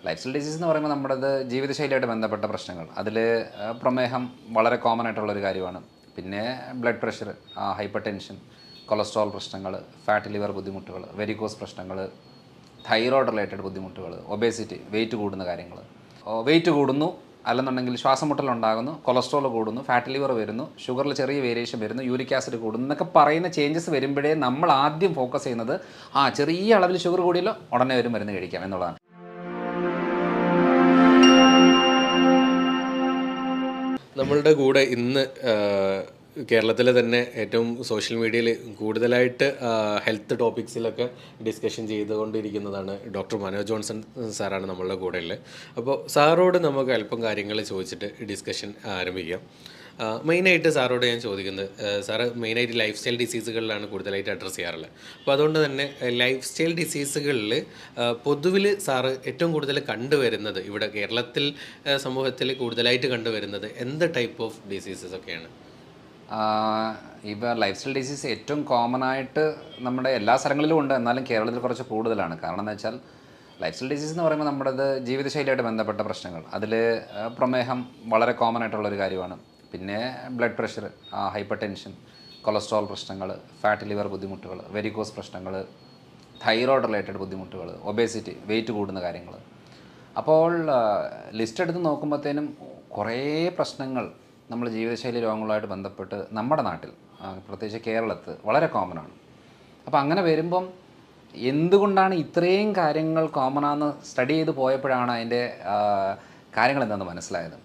Life style disease എന്ന് പറയുമ്പോൾ നമ്മുടേത് ജീവിതശൈലിയായിട്ട് ബന്ധപ്പെട്ട പ്രശ്നങ്ങൾ. അതിൽ പ്രമേഹം വളരെ കോമൺ ആയിട്ടുള്ളൊരു കാര്യമാണ്. പിന്നെ blood pressure, hyper tension, cholesterol പ്രശ്നങ്ങൾ, ഫാറ്റ് ലിവർ ബുദ്ധിമുട്ടുകൾ, വെരിക്കോസ് പ്രശ്നങ്ങൾ, തൈറോയ്ഡ് റിലേറ്റഡ് ബുദ്ധിമുട്ടുകൾ, ഒബേസിറ്റി, വെയിറ്റ് കൂടുന്ന കാര്യങ്ങൾ. വെയിറ്റ് കൂടുന്നു അല്ലെന്നുണ്ടെങ്കിൽ ശ്വാസം മുട്ടലുണ്ടാകുന്നു, കൊളസ്ട്രോൾ കൂടുന്നു, ഫാറ്റ് ലിവർ വരുന്നു, ഷുഗറിൽ ചെറിയ വേരിയേഷൻ വരുന്നു, യൂറിക് ആസിഡ് കൂടുന്നു എന്നൊക്കെ പറയുന്ന ചേഞ്ചസ് വരുമ്പോഴേ നമ്മൾ ആദ്യം ഫോക്കസ് ചെയ്യുന്നത് ചെറിയ അളവിൽ ഷുഗർ കൂടിയല്ലോ ഉടനെ ഒരു മരുന്ന് കഴിക്കാം എന്നുള്ളതാണ്. നമ്മളുടെ കൂടെ ഇന്ന് കേരളത്തിലെ തന്നെ ഏറ്റവും സോഷ്യൽ മീഡിയയിൽ കൂടുതലായിട്ട് ഹെൽത്ത് ടോപ്പിക്സിലൊക്കെ ഡിസ്കഷൻ ചെയ്തുകൊണ്ടിരിക്കുന്നതാണ് ഡോക്ടർ മനോജ് ജോൺസൺ സാറാണ് നമ്മളുടെ കൂടെ ഉള്ളത്. അപ്പോൾ സാറോട് നമുക്ക് അല്പം കാര്യങ്ങൾ ചോദിച്ചിട്ട് ഡിസ്കഷൻ ആരംഭിക്കാം. മെയിനായിട്ട് സാറോട് ഞാൻ ചോദിക്കുന്നത്, സാറ് മെയിനായിട്ട് ലൈഫ് സ്റ്റൈൽ ഡിസീസുകളിലാണ് കൂടുതലായിട്ട് അഡ്രസ്സ് ചെയ്യാറുള്ളത്. അപ്പോൾ അതുകൊണ്ട് തന്നെ ലൈഫ് സ്റ്റൈൽ ഡിസീസുകളിൽ പൊതുവിൽ സാറ് ഏറ്റവും കൂടുതൽ കണ്ടുവരുന്നത് ഇവിടെ കേരളത്തിൽ സമൂഹത്തിൽ കൂടുതലായിട്ട് കണ്ടുവരുന്നത് എന്ത് ടൈപ്പ് ഓഫ് ഡിസീസസ് ഒക്കെയാണ്? ഇപ്പോൾ ലൈഫ് സ്റ്റൈൽ ഡിസീസ് ഏറ്റവും കോമൺ ആയിട്ട് നമ്മുടെ എല്ലാ സ്ഥലങ്ങളിലും ഉണ്ട്, എന്നാലും കേരളത്തിൽ കുറച്ച് കൂടുതലാണ്. കാരണം എന്ന് വെച്ചാൽ ലൈഫ് സ്റ്റൈൽ ഡിസീസ് എന്ന് പറയുമ്പോൾ നമ്മുടേത് ജീവിതശൈലിയായിട്ട് ബന്ധപ്പെട്ട പ്രശ്നങ്ങൾ. അതിൽ പ്രമേഹം വളരെ കോമൺ ആയിട്ടുള്ളൊരു കാര്യമാണ്. പിന്നെ blood pressure, hyper tension, cholesterol പ്രശ്നങ്ങൾ, ഫാറ്റ് ലിവർ ബുദ്ധിമുട്ടുകൾ, വെരിക്കോസ് പ്രശ്നങ്ങൾ, തൈറോയ്ഡ് റിലേറ്റഡ് ബുദ്ധിമുട്ടുകൾ, ഒബേസിറ്റി, വെയിറ്റ് കൂടുന്ന കാര്യങ്ങൾ. അപ്പോൾ ലിസ്റ്റ് എടുത്ത് നോക്കുമ്പോഴത്തേനും കുറേ പ്രശ്നങ്ങൾ നമ്മൾ ജീവിതശൈലി രോഗങ്ങളുമായിട്ട് ബന്ധപ്പെട്ട് നമ്മുടെ നാട്ടിൽ, പ്രത്യേകിച്ച് കേരളത്തിൽ വളരെ കോമൺ ആണ്. അപ്പോൾ അങ്ങനെ വരുമ്പം എന്തുകൊണ്ടാണ് ഇത്രയും കാര്യങ്ങൾ കോമൺ ആണെന്ന് സ്റ്റഡി ചെയ്ത് പോയപ്പോഴാണ് അതിൻ്റെ കാര്യങ്ങൾ എന്താണെന്ന് മനസ്സിലായത്.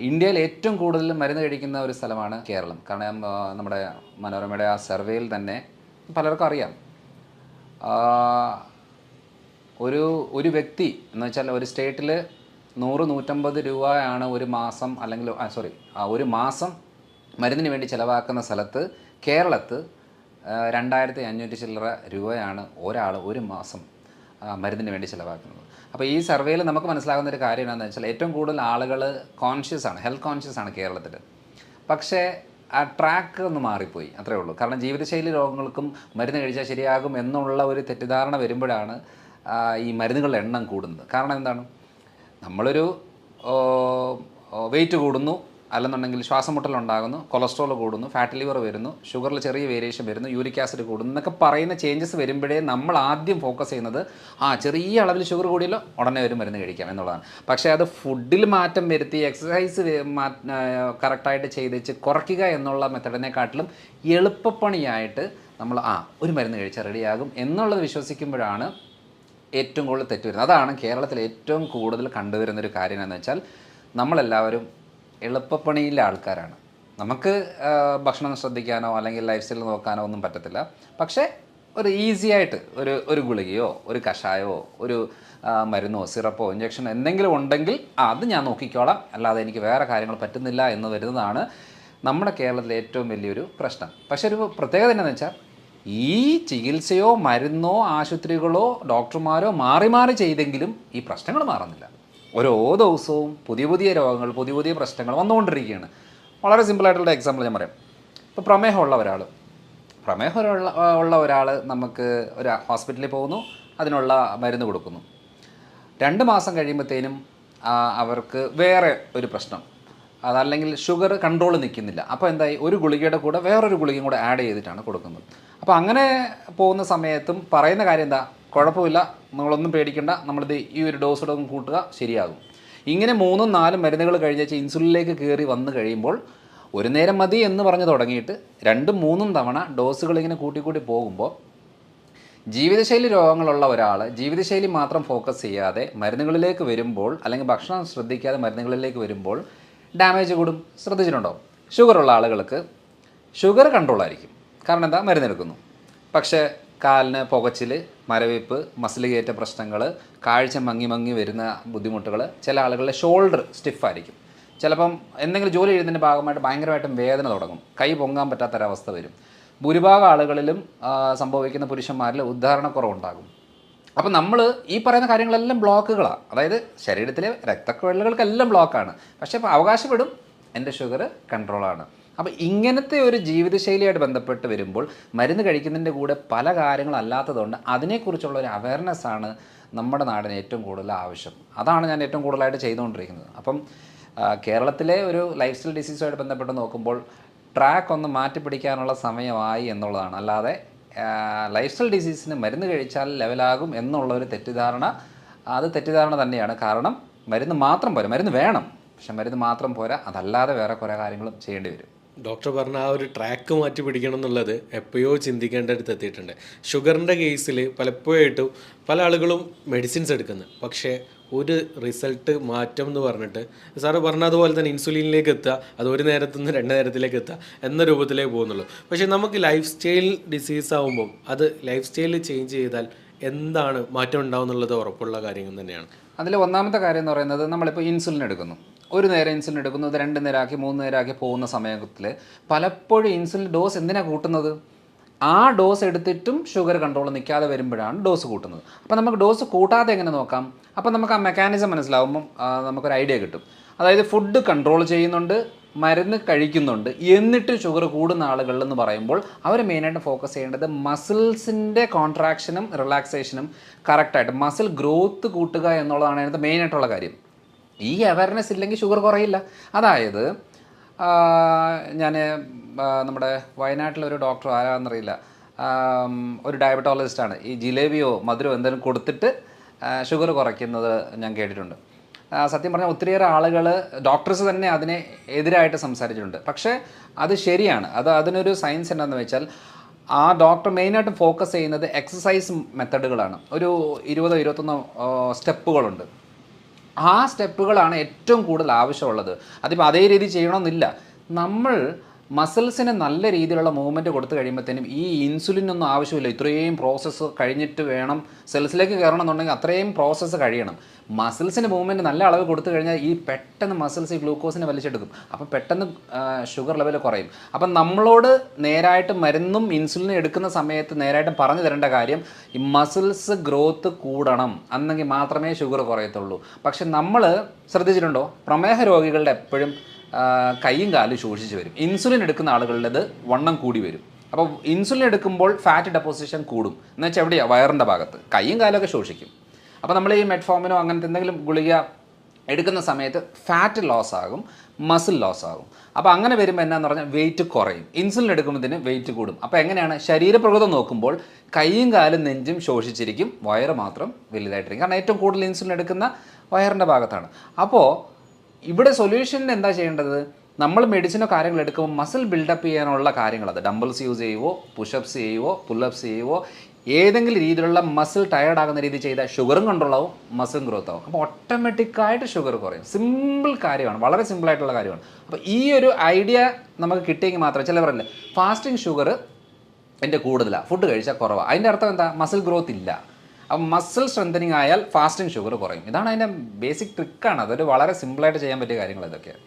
ഇന്ത്യയിൽ ഏറ്റവും കൂടുതൽ മരുന്ന് കഴിക്കുന്ന ഒരു സ്ഥലമാണ് കേരളം. കാരണം നമ്മുടെ മനോരമയുടെ ആ സർവേയിൽ തന്നെ പലർക്കും അറിയാം, ഒരു വ്യക്തി എന്ന് വെച്ചാൽ ഒരു സ്റ്റേറ്റിൽ 100-150 രൂപയാണ് ഒരു മാസം, അല്ലെങ്കിൽ ഒരു മാസം മരുന്നിന് വേണ്ടി ചിലവാക്കുന്ന സ്ഥലത്ത് കേരളത്തിൽ 2500 ചില്ലറ രൂപയാണ് ഒരാൾ ഒരു മാസം മരുന്നിന് വേണ്ടി ചിലവാക്കുന്നത്. അപ്പോൾ ഈ സർവേയിൽ നമുക്ക് മനസ്സിലാകുന്ന ഒരു കാര്യം എന്താണെന്ന് വെച്ചാൽ ഏറ്റവും കൂടുതൽ ആളുകൾ കോൺഷ്യസ് ആണ്, ഹെൽത്ത് കോൺഷ്യസ് ആണ് കേരളത്തിൽ. പക്ഷേ ആ ട്രാക്ക് ഒന്ന് മാറിപ്പോയി, അത്രയേ ഉള്ളൂ. കാരണം ജീവിതശൈലി രോഗങ്ങൾക്കും മരുന്ന് കഴിച്ചാൽ ശരിയാകും എന്നുള്ള ഒരു തെറ്റിദ്ധാരണ വരുമ്പോഴാണ് ഈ മരുന്നുകളുടെ എണ്ണം കൂടുന്നത്. കാരണം എന്താണ്, നമ്മളൊരു വെയിറ്റ് കൂടുന്നു അല്ലെന്നുണ്ടെങ്കിൽ ശ്വാസം മുട്ടലുണ്ടാകുന്നു, കൊളസ്ട്രോൾ കൂടുന്നു, ഫാറ്റ് ലിവർ വരുന്നു, ഷുഗറിൽ ചെറിയ വേരിയേഷൻ വരുന്നു, യൂറിക് ആസിഡ് കൂടുന്നു എന്നൊക്കെ പറയുന്ന ചേഞ്ചസ് വരുമ്പോഴേ നമ്മൾ ആദ്യം ഫോക്കസ് ചെയ്യുന്നത് ചെറിയ അളവിൽ ഷുഗർ കൂടിയല്ലോ ഉടനെ ഒരു മരുന്ന് കഴിക്കാം എന്നുള്ളതാണ്. പക്ഷേ അത് ഫുഡിൽ മാറ്റം വരുത്തി എക്സസൈസ് കറക്റ്റായിട്ട് ചെയ്തിച്ച് കുറയ്ക്കുക എന്നുള്ള മെത്തഡിനെക്കാട്ടിലും എളുപ്പപ്പണിയായിട്ട് നമ്മൾ ഒരു മരുന്ന് കഴിച്ചാൽ റെഡിയാകും എന്നുള്ളത് വിശ്വസിക്കുമ്പോഴാണ് ഏറ്റവും കൂടുതൽ തെറ്റ് വരുന്നത്. അതാണ് കേരളത്തിൽ ഏറ്റവും കൂടുതൽ കണ്ടുവരുന്നൊരു കാര്യം എന്ന് വെച്ചാൽ നമ്മളെല്ലാവരും എളുപ്പപ്പണിയിലെ ആൾക്കാരാണ്. നമുക്ക് ഭക്ഷണം ശ്രദ്ധിക്കാനോ അല്ലെങ്കിൽ ലൈഫ് സ്റ്റൈൽ നോക്കാനോ ഒന്നും പറ്റത്തില്ല. പക്ഷേ ഒരു ഈസി ആയിട്ട് ഒരു ഗുളികയോ ഒരു കഷായമോ ഒരു മരുന്നോ സിറപ്പോ ഇഞ്ചക്ഷനോ എന്തെങ്കിലും ഉണ്ടെങ്കിൽ അത് ഞാൻ നോക്കിക്കോളാം, അല്ലാതെ എനിക്ക് വേറെ കാര്യങ്ങൾ പറ്റുന്നില്ല എന്ന് വരുന്നതാണ് നമ്മുടെ കേരളത്തിലെ ഏറ്റവും വലിയൊരു പ്രശ്നം. പക്ഷേ ഒരു പ്രത്യേകത എന്താണെന്ന് വെച്ചാൽ ഈ ചികിത്സയോ മരുന്നോ ആശുപത്രികളോ ഡോക്ടർമാരോ മാറി മാറി ചെയ്തെങ്കിലും ഈ പ്രശ്നങ്ങൾ മാറുന്നില്ല. ഓരോ ദിവസവും പുതിയ പുതിയ രോഗങ്ങൾ, പുതിയ പുതിയ പ്രശ്നങ്ങൾ വന്നുകൊണ്ടിരിക്കുകയാണ്. വളരെ സിമ്പിളായിട്ടുള്ള എക്സാമ്പിൾ ഞാൻ പറയാം. ഇപ്പോൾ പ്രമേഹമുള്ള ഒരാൾ നമുക്ക് ഒരു ഹോസ്പിറ്റലിൽ പോകുന്നു, അതിനുള്ള മരുന്ന് കൊടുക്കുന്നു. 2 മാസം കഴിയുമ്പോഴത്തേനും അവർക്ക് വേറെ ഒരു പ്രശ്നം, അതല്ലെങ്കിൽ ഷുഗർ കൺട്രോൾ നിൽക്കുന്നില്ല. അപ്പോൾ എന്തായി, ഒരു ഗുളികയുടെ കൂടെ വേറൊരു ഗുളികയും കൂടെ ആഡ് ചെയ്തിട്ടാണ് കൊടുക്കുന്നത്. അപ്പോൾ അങ്ങനെ പോകുന്ന സമയത്തും പറയുന്ന കാര്യം എന്താ, കുഴപ്പമില്ല, നിങ്ങളൊന്നും പേടിക്കേണ്ട, നമ്മളിത് ഈ ഒരു ഡോസോടെ ഒന്ന് കൂട്ടുക, ശരിയാകും. ഇങ്ങനെ 3-4 മരുന്നുകൾ കഴിഞ്ഞാൽ ഇൻസുലിനിലേക്ക് കയറി വന്നു കഴിയുമ്പോൾ ഒരു നേരം മതി എന്ന് പറഞ്ഞ് തുടങ്ങിയിട്ട് 2-3 തവണ ഡോസുകൾ ഇങ്ങനെ കൂട്ടിക്കൂട്ടി പോകുമ്പോൾ ജീവിതശൈലി രോഗങ്ങളുള്ള ഒരാൾ ജീവിതശൈലി മാത്രം ഫോക്കസ് ചെയ്യാതെ മരുന്നുകളിലേക്ക് വരുമ്പോൾ, അല്ലെങ്കിൽ ഭക്ഷണം ശ്രദ്ധിക്കാതെ മരുന്നുകളിലേക്ക് വരുമ്പോൾ ഡാമേജ് കൂടും. ശ്രദ്ധിച്ചിട്ടുണ്ടോ? ഷുഗറുള്ള ആളുകൾക്ക് ഷുഗർ കൺട്രോൾ ആയിരിക്കും, കാരണം എന്താ, മരുന്നെടുക്കുന്നു. പക്ഷേ കാലിന് പുകച്ചിൽ, മരവിപ്പ്, മസിൽ കയറ്റ പ്രശ്നങ്ങൾ, കാഴ്ച മങ്ങി വരുന്ന ബുദ്ധിമുട്ടുകൾ, ചില ആളുകളുടെ ഷോൾഡർ സ്റ്റിഫായിരിക്കും. ചിലപ്പം എന്തെങ്കിലും ജോലി ചെയ്യുന്നതിൻ്റെ ഭാഗമായിട്ട് ഭയങ്കരമായിട്ടും വേദന തുടങ്ങും, കൈ പൊങ്ങാൻ പറ്റാത്തൊരവസ്ഥ വരും. ഭൂരിഭാഗം ആളുകളിലും സംഭവിക്കുന്ന പുരുഷന്മാരിൽ ഉദ്ധാരണക്കുറവുണ്ടാകും. അപ്പം നമ്മൾ ഈ പറയുന്ന കാര്യങ്ങളെല്ലാം ബ്ലോക്കുകളാണ്. അതായത് ശരീരത്തിലെ രക്തക്കുഴലുകൾക്കെല്ലാം ബ്ലോക്കാണ്. പക്ഷേ ഇപ്പോൾ അവകാശപ്പെടും എൻ്റെ ഷുഗർ കൺട്രോളാണ്. അപ്പോൾ ഇങ്ങനത്തെ ഒരു ജീവിതശൈലിയായിട്ട് ബന്ധപ്പെട്ട് വരുമ്പോൾ മരുന്ന് കഴിക്കുന്നതിൻ്റെ കൂടെ പല കാര്യങ്ങളല്ലാത്തതുകൊണ്ട് അതിനെക്കുറിച്ചുള്ള ഒരു അവയർനെസ്സാണ് നമ്മുടെ നാടിന് ഏറ്റവും കൂടുതൽ ആവശ്യം. അതാണ് ഞാൻ ഏറ്റവും കൂടുതലായിട്ട് ചെയ്തുകൊണ്ടിരിക്കുന്നത്. അപ്പം കേരളത്തിലെ ഒരു ലൈഫ് സ്റ്റൈൽ ഡിസീസുമായിട്ട് ബന്ധപ്പെട്ട് നോക്കുമ്പോൾ ട്രാക്ക് ഒന്ന് മാറ്റി പിടിക്കാനുള്ള സമയമായി എന്നുള്ളതാണ്. അല്ലാതെ ലൈഫ് സ്റ്റൈൽ ഡിസീസിന് മരുന്ന് കഴിച്ചാൽ ലെവലാകും എന്നുള്ളൊരു തെറ്റിദ്ധാരണ, അത് തെറ്റിദ്ധാരണ തന്നെയാണ്. കാരണം മരുന്ന് മാത്രം പോരാ, മരുന്ന് വേണം, പക്ഷെ മരുന്ന് മാത്രം പോരാ, അതല്ലാതെ വേറെ കുറേ കാര്യങ്ങളും ചെയ്യേണ്ടി വരും. ഡോക്ടർ പറഞ്ഞ ആ ഒരു ട്രാക്ക് മാറ്റി പിടിക്കണം എന്നുള്ളത് എപ്പോഴോ ചിന്തിക്കേണ്ട അടുത്ത് എത്തിയിട്ടുണ്ട്. ഷുഗറിൻ്റെ കേസിൽ പലപ്പോഴായിട്ടും പല ആളുകളും മെഡിസിൻസ് എടുക്കുന്നത്, പക്ഷേ ഒരു റിസൾട്ട് മാറ്റം എന്ന് പറഞ്ഞിട്ട് സാറ് പറഞ്ഞതുപോലെ തന്നെ ഇൻസുലിനിലേക്ക് എത്തുക, അത് ഒരു നേരത്തു നിന്ന് 2 നേരത്തിലേക്ക് എത്തുക എന്ന രൂപത്തിലേക്ക് പോകുന്നുള്ളൂ. പക്ഷേ നമുക്ക് ലൈഫ് സ്റ്റൈൽ ഡിസീസ് ആകുമ്പം അത് ലൈഫ് സ്റ്റൈൽ ചേഞ്ച് ചെയ്താൽ എന്താണ് മാറ്റം ഉണ്ടാവും എന്നുള്ളത് ഉറപ്പുള്ള കാര്യങ്ങൾ തന്നെയാണ്. അതിൽ ഒന്നാമത്തെ കാര്യം എന്ന് പറയുന്നത്, നമ്മളിപ്പോൾ ഇൻസുലിൻ എടുക്കുന്നു, ഒരു നേരം ഇൻസുലിൻ എടുക്കുന്നു, അത് 2 നേരമാക്കി 3 നേരമാക്കി പോകുന്ന സമയത്തിൽ പലപ്പോഴും ഇൻസുലിൻ ഡോസ് എന്തിനാണ് കൂട്ടുന്നത്? ആ ഡോസ് എടുത്തിട്ടും ഷുഗർ കൺട്രോൾ നിൽക്കാതെ വരുമ്പോഴാണ് ഡോസ് കൂട്ടുന്നത്. അപ്പോൾ നമുക്ക് ഡോസ് കൂട്ടാതെ എങ്ങനെ നോക്കാം? അപ്പോൾ നമുക്ക് ആ മെക്കാനിസം മനസ്സിലാവുമ്പം നമുക്കൊരു ഐഡിയ കിട്ടും. അതായത് ഫുഡ് കൺട്രോൾ ചെയ്യുന്നുണ്ട്, മരുന്ന് കഴിക്കുന്നുണ്ട്, എന്നിട്ട് ഷുഗർ കൂടുന്ന ആളുകളെന്ന് പറയുമ്പോൾ അവർ മെയിനായിട്ട് ഫോക്കസ് ചെയ്യേണ്ടത് മസിൽസിൻ്റെ കോൺട്രാക്ഷനും റിലാക്സേഷനും കറക്റ്റായിട്ട് മസിൽ ഗ്രോത്ത് കൂട്ടുക എന്നുള്ളതാണ് അതിനകത്ത് മെയിനായിട്ടുള്ള കാര്യം. ഈ അവയർനെസ് ഇല്ലെങ്കിൽ ഷുഗർ കുറയില്ല. അതായത് ഞാൻ നമ്മുടെ വയനാട്ടിലൊരു ഡോക്ടർ ആരാണെന്നറിയില്ല, ഒരു ഡയബറ്റോളജിസ്റ്റാണ്, ഈ ജിലേബിയോ മധുരമോ എന്തെങ്കിലും കൊടുത്തിട്ട് ഷുഗർ കുറയ്ക്കുന്നത് ഞാൻ കേട്ടിട്ടുണ്ട്. സത്യം പറഞ്ഞാൽ ഒത്തിരിയേറെ ആളുകൾ, ഡോക്ടേഴ്സ് തന്നെ അതിനെ എതിരായിട്ട് സംസാരിച്ചിട്ടുണ്ട്. പക്ഷേ അത് ശരിയാണ്. അതിനൊരു സയൻസ് എന്താണെന്ന് വെച്ചാൽ, ആ ഡോക്ടർ മെയിനായിട്ട് ഫോക്കസ് ചെയ്യുന്നത് എക്സസൈസ് മെത്തഡുകളാണ്. ഒരു 20-21 സ്റ്റെപ്പുകളുണ്ട്. ആ സ്റ്റെപ്പുകളാണ് ഏറ്റവും കൂടുതൽ ആവശ്യമുള്ളത്. അതിപ്പോൾ അതേ രീതി ചെയ്യണമെന്നില്ല. നമ്മൾ മസിൽസിന് നല്ല രീതിയിലുള്ള മൂവ്മെൻറ്റ് കൊടുത്തു കഴിയുമ്പോഴത്തേനും ഈ ഇൻസുലിനൊന്നും ആവശ്യമില്ല. ഇത്രയും പ്രോസസ്സ് കഴിഞ്ഞിട്ട് വേണം സെൽസിലേക്ക് കയറണം എന്നുണ്ടെങ്കിൽ അത്രയും പ്രോസസ്സ് കഴിയണം. മസിൽസിന് മൂവ്മെൻറ്റ് നല്ല അളവ് കൊടുത്തു കഴിഞ്ഞാൽ ഈ പെട്ടെന്ന് മസിൽസ് ഈ ഗ്ലൂക്കോസിനെ വലിച്ചെടുക്കും. അപ്പം പെട്ടെന്ന് ഷുഗർ ലെവൽ കുറയും. അപ്പം നമ്മളോട് നേരായിട്ട് മരുന്നും ഇൻസുലിനും എടുക്കുന്ന സമയത്ത് നേരായിട്ട് പറഞ്ഞു തരേണ്ട കാര്യം, ഈ മസിൽസ് ഗ്രോത്ത് കൂടണം, എന്നെങ്കിൽ മാത്രമേ ഷുഗർ കുറയത്തുള്ളൂ. പക്ഷെ നമ്മൾ ശ്രദ്ധിച്ചിട്ടുണ്ടോ, പ്രമേഹ രോഗികളുടെ എപ്പോഴും കൈയും കാലും ശോഷിച്ച് വരും. ഇൻസുലിൻ എടുക്കുന്ന ആളുകളുടേത് വണ്ണം കൂടി വരും. അപ്പോൾ ഇൻസുലിൻ എടുക്കുമ്പോൾ ഫാറ്റ് ഡെപ്പോസിഷൻ കൂടും. എന്ന് വെച്ചാൽ എവിടെയാണ്? വയറിൻ്റെ ഭാഗത്ത്. കൈയും കാലമൊക്കെ ശോഷിക്കും. അപ്പോൾ നമ്മൾ ഈ മെറ്റ്ഫോമിനോ അങ്ങനത്തെ എന്തെങ്കിലും ഗുളിക എടുക്കുന്ന സമയത്ത് ഫാറ്റ് ലോസ് ആകും, മസിൽ ലോസ് ആകും. അപ്പോൾ അങ്ങനെ വരുമ്പോൾ എന്നാന്ന് പറഞ്ഞാൽ വെയിറ്റ് കുറയും. ഇൻസുലിൻ എടുക്കുമ്പോഴത്തേന് വെയിറ്റ് കൂടും. അപ്പോൾ എങ്ങനെയാണ്? ശരീരപ്രകൃതം നോക്കുമ്പോൾ കൈയും കാലും നെഞ്ചും ശോഷിച്ചിരിക്കും, വയറ് മാത്രം വലുതായിട്ടിരിക്കും. കാരണം ഏറ്റവും കൂടുതൽ ഇൻസുലിൻ എടുക്കുന്ന വയറിൻ്റെ ഭാഗത്താണ്. അപ്പോൾ ഇവിടെ സൊല്യൂഷന് എന്താ ചെയ്യേണ്ടത്? നമ്മൾ മെഡിസിനോ കാര്യങ്ങൾ എടുക്കുമ്പോൾ മസിൽ ബിൽഡപ്പ് ചെയ്യാനുള്ള കാര്യങ്ങൾ, അത് ഡംബിൾസ് യൂസ് ചെയ്യുവോ, പുഷപ്സ് ചെയ്യുവോ, പുല്ലപ്സ് ചെയ്യുവോ, ഏതെങ്കിലും രീതിയിലുള്ള മസിൽ ടയേർഡ് ആകുന്ന രീതി ചെയ്താൽ ഷുഗറും കൺട്രോൾ ആവും, മസിലും ഗ്രോത്ത് ആവും. അപ്പോൾ ഓട്ടോമാറ്റിക്കായിട്ട് ഷുഗർ കുറയും. സിമ്പിൾ കാര്യമാണ്, വളരെ സിമ്പിളായിട്ടുള്ള കാര്യമാണ്. അപ്പോൾ ഈ ഒരു ഐഡിയ നമുക്ക് കിട്ടിയെങ്കിൽ മാത്രമേ, ചിലവരല്ലേ ഫാസ്റ്റിംഗ് ഷുഗർ എൻ്റെ കൂടുതലാണ്, ഫുഡ് കഴിച്ചാൽ കുറവാണ്. അതിൻ്റെ അർത്ഥം എന്താ? മസിൽ ഗ്രോത്ത് ഇല്ല. അപ്പം മസിൽ സ്ട്രെങ്തനിങ് ആയാൽ ഫാസ്റ്റിംഗ് ഷുഗർ കുറയും. ഇതാണ് അതിൻ്റെ ബേസിക് ട്രിക്കാണ്. അതൊരു വളരെ സിമ്പിളായിട്ട് ചെയ്യാൻ പറ്റിയ കാര്യങ്ങൾ ഇതൊക്കെയാണ്.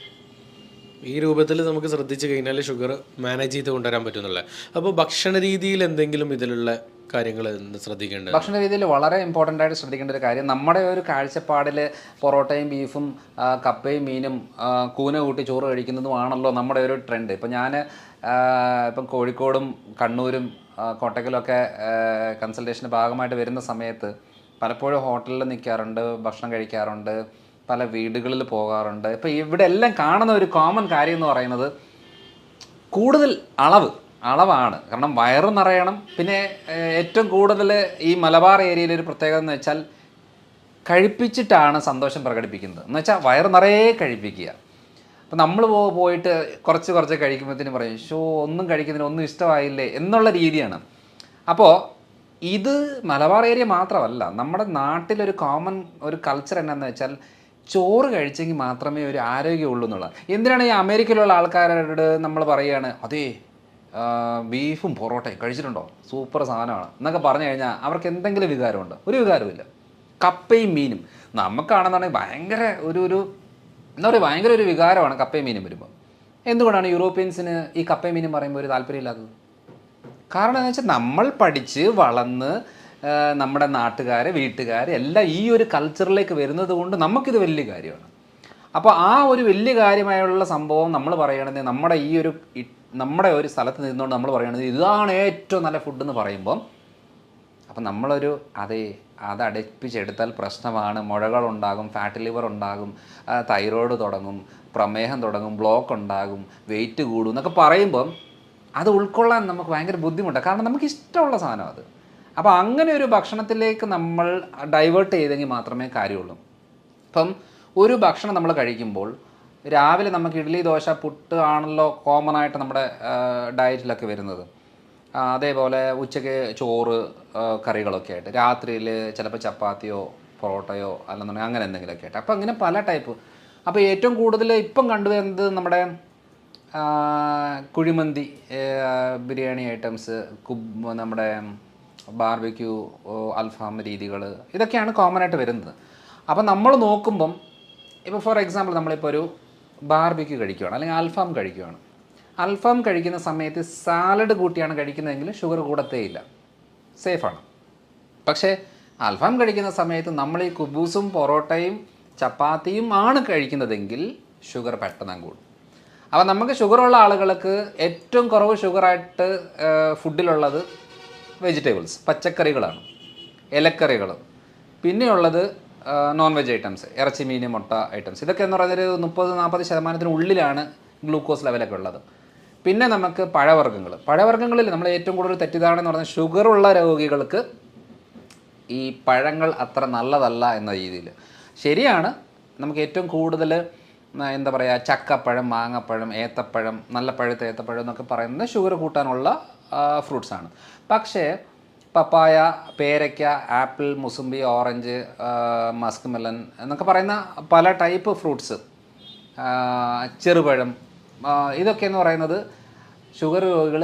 ഈ രൂപത്തിൽ നമുക്ക് ശ്രദ്ധിച്ചു കഴിഞ്ഞാൽ ഷുഗർ മാനേജ് ചെയ്ത് കൊണ്ടുവരാൻ പറ്റുന്നില്ല. അപ്പോൾ ഭക്ഷണ രീതിയിൽ എന്തെങ്കിലും ഇതിലുള്ള കാര്യങ്ങൾ ശ്രദ്ധിക്കേണ്ടത്? ഭക്ഷണ രീതിയിൽ വളരെ ഇമ്പോർട്ടൻ്റ് ആയിട്ട് ശ്രദ്ധിക്കേണ്ട ഒരു കാര്യം, നമ്മുടെ ഒരു കാഴ്ചപ്പാടിൽ പൊറോട്ടയും ബീഫും കപ്പയും മീനും കൂന കൂട്ടി ചോറ് കഴിക്കുന്നതുമാണല്ലോ നമ്മുടെ ഒരു ട്രെൻഡ്. ഇപ്പം ഞാൻ ഇപ്പം കോഴിക്കോടും കണ്ണൂരും കോട്ടക്കലൊക്കെ കൺസൾട്ടേഷൻ്റെ ഭാഗമായിട്ട് വരുന്ന സമയത്ത് പലപ്പോഴും ഹോട്ടലിൽ നിൽക്കാറുണ്ട്, ഭക്ഷണം കഴിക്കാറുണ്ട്, പല വീടുകളിൽ പോകാറുണ്ട്. ഇപ്പോൾ ഇവിടെ എല്ലാം കാണുന്ന ഒരു കോമൺ കാര്യം എന്ന് പറയുന്നത് കൂടുതൽ അളവാണ്. കാരണം വയറ് നിറയണം. പിന്നെ ഏറ്റവും കൂടുതൽ ഈ മലബാർ ഏരിയയിലൊരു പ്രത്യേകത എന്ന് വെച്ചാൽ കഴിപ്പിച്ചിട്ടാണ് സന്തോഷം പ്രകടിപ്പിക്കുന്നത്. എന്ന് വെച്ചാൽ വയറ് നിറയെ കഴിപ്പിക്കുക. അപ്പം നമ്മൾ പോയിട്ട് കുറച്ച് കഴിക്കുമ്പോഴത്തേനും പറയും, ഒന്നും കഴിക്കുന്നതിന് ഒന്നും ഇഷ്ടമായില്ലേ എന്നുള്ള രീതിയാണ്. അപ്പോൾ ഇത് മലബാർ ഏരിയ മാത്രമല്ല, നമ്മുടെ നാട്ടിലൊരു കോമൺ ഒരു കൾച്ചർ എന്നാന്ന് വെച്ചാൽ ചോറ് കഴിച്ചെങ്കിൽ മാത്രമേ ഒരു ആരോഗ്യമുള്ളൂ എന്നുള്ളത്. എന്തിനാണ് ഈ അമേരിക്കയിലുള്ള ആൾക്കാരോട് നമ്മൾ പറയുകയാണ്, അതേ ബീഫും പൊറോട്ടയും കഴിച്ചിട്ടുണ്ടോ, സൂപ്പർ സാധനമാണ് എന്നൊക്കെ പറഞ്ഞു കഴിഞ്ഞാൽ അവർക്ക് എന്തെങ്കിലും വികാരമുണ്ടോ? ഒരു വികാരമില്ല. കപ്പയും മീനും നമുക്കാണെന്നുണ്ടെങ്കിൽ ഭയങ്കര എന്താ പറയുക, ഭയങ്കര ഒരു വികാരമാണ് കപ്പയും മീനും വരുമ്പോൾ. എന്തുകൊണ്ടാണ് യൂറോപ്യൻസിന് ഈ കപ്പയും മീനും പറയുമ്പോൾ ഒരു താല്പര്യമില്ലാത്തത്? കാരണം എന്താ വെച്ചാൽ നമ്മൾ പഠിച്ച് വളർന്ന് നമ്മുടെ നാട്ടുകാർ വീട്ടുകാർ എല്ലാം ഈ ഒരു കൾച്ചറിലേക്ക് വരുന്നത് കൊണ്ട് നമുക്കിത് വലിയ കാര്യമാണ്. അപ്പോൾ ആ ഒരു വലിയ കാര്യമായുള്ള സംഭവം നമ്മൾ പറയുകയാണെങ്കിൽ നമ്മുടെ ഒരു സ്ഥലത്ത് നിന്നുകൊണ്ട് നമ്മൾ പറയുകയാണെങ്കിൽ ഇതാണ് ഏറ്റവും നല്ല ഫുഡ് എന്ന് പറയുമ്പം അപ്പം നമ്മളൊരു അത് അടപ്പിച്ചെടുത്താൽ പ്രശ്നമാണ്. മുഴകളുണ്ടാകും, ഫാറ്റ് ലിവർ ഉണ്ടാകും, തൈറോയ്ഡ് തുടങ്ങും, പ്രമേഹം തുടങ്ങും, ബ്ലോക്ക് ഉണ്ടാകും, വെയിറ്റ് കൂടും എന്നൊക്കെ പറയുമ്പം അത് ഉൾക്കൊള്ളാൻ നമുക്ക് ഭയങ്കര ബുദ്ധിമുട്ടാണ്. കാരണം നമുക്ക് ഇഷ്ടമുള്ള സാധനം അത്. അപ്പോൾ അങ്ങനെ ഒരു ഭക്ഷണത്തിലേക്ക് നമ്മൾ ഡൈവേർട്ട് ചെയ്തെങ്കിൽ മാത്രമേ കാര്യമുള്ളൂ. ഇപ്പം ഒരു ഭക്ഷണം നമ്മൾ കഴിക്കുമ്പോൾ രാവിലെ നമുക്ക് ഇഡ്ഡലി, ദോശ, പുട്ട് ആണല്ലോ കോമൺ ആയിട്ട് നമ്മുടെ ഡയറ്റിലൊക്കെ വരുന്നത്. അതേപോലെ ഉച്ചയ്ക്ക് ചോറ്, കറികളൊക്കെ ആയിട്ട്, രാത്രിയിൽ ചിലപ്പോൾ ചപ്പാത്തിയോ പൊറോട്ടയോ അല്ലെന്നുണ്ടെങ്കിൽ അങ്ങനെ എന്തെങ്കിലുമൊക്കെ ആയിട്ട്. അപ്പോൾ അങ്ങനെ പല ടൈപ്പ്. അപ്പോൾ ഏറ്റവും കൂടുതൽ ഇപ്പം കണ്ടുവരുന്നത് നമ്മുടെ കുഴിമന്തി, ബിരിയാണി ഐറ്റംസ്, നമ്മുടെ ബാർബിക്യൂ, അൽഫാം രീതികൾ, ഇതൊക്കെയാണ് കോമൺ ആയിട്ട് വരുന്നത്. അപ്പം നമ്മൾ നോക്കുമ്പം ഇപ്പോൾ ഫോർ എക്സാമ്പിൾ നമ്മളിപ്പോൾ ഒരു ബാർബിക്യൂ കഴിക്കുകയാണ് അല്ലെങ്കിൽ അൽഫാം കഴിക്കുകയാണ്. അൽഫാം കഴിക്കുന്ന സമയത്ത് സാലഡ് കൂട്ടിയാണ് കഴിക്കുന്നതെങ്കിൽ ഷുഗർ കൂടത്തേയില്ല, സേഫാണ്. പക്ഷേ അൽഫാം കഴിക്കുന്ന സമയത്ത് നമ്മൾ ഈ കുബൂസും പൊറോട്ടയും ചപ്പാത്തിയും ആണ് കഴിക്കുന്നതെങ്കിൽ ഷുഗർ പെട്ടെന്ന് കൂടും. അപ്പോൾ നമുക്ക് ഷുഗറുള്ള ആളുകൾക്ക് ഏറ്റവും കുറവ് ഷുഗറായിട്ട് ഫുഡിലുള്ളത് വെജിറ്റബിൾസ്, പച്ചക്കറികളാണ്, ഇലക്കറികൾ. പിന്നെയുള്ളത് നോൺ വെജ് ഐറ്റംസ്, ഇറച്ചി, മീൻ, മുട്ട ഐറ്റംസ്. ഇതൊക്കെ എന്ന് പറയുന്നത് 30-40% ഉള്ളിലാണ് ഗ്ലൂക്കോസ് ലെവലൊക്കെ ഉള്ളത്. പിന്നെ നമുക്ക് പഴവർഗ്ഗങ്ങളിൽ നമ്മൾ ഏറ്റവും കൂടുതൽ തെറ്റിദ്ധാരണ എന്ന് പറഞ്ഞാൽ ഷുഗറുള്ള രോഗികൾക്ക് ഈ പഴങ്ങൾ അത്ര നല്ലതല്ല എന്ന രീതിയിൽ. ശരിയാണ്, നമുക്ക് ഏറ്റവും കൂടുതൽ എന്താ പറയുക, ചക്കപ്പഴം, മാങ്ങപ്പഴം, ഏത്തപ്പഴം, നല്ല പഴുത്ത ഏത്തപ്പഴം എന്നൊക്കെ പറയുന്നത് ഷുഗർ കൂട്ടാനുള്ള ഫ്രൂട്ട്സാണ്. പക്ഷേ പപ്പായ, പേരയ്ക്ക, apple, mosambi, orange, Musk melon എന്നൊക്കെ പറയുന്ന പല ടൈപ്പ് ഫ്രൂട്ട്സ്, ചെറുപഴം, ഇതൊക്കെ എന്ന് പറയുന്നത് ഷുഗർ രോഗികൾ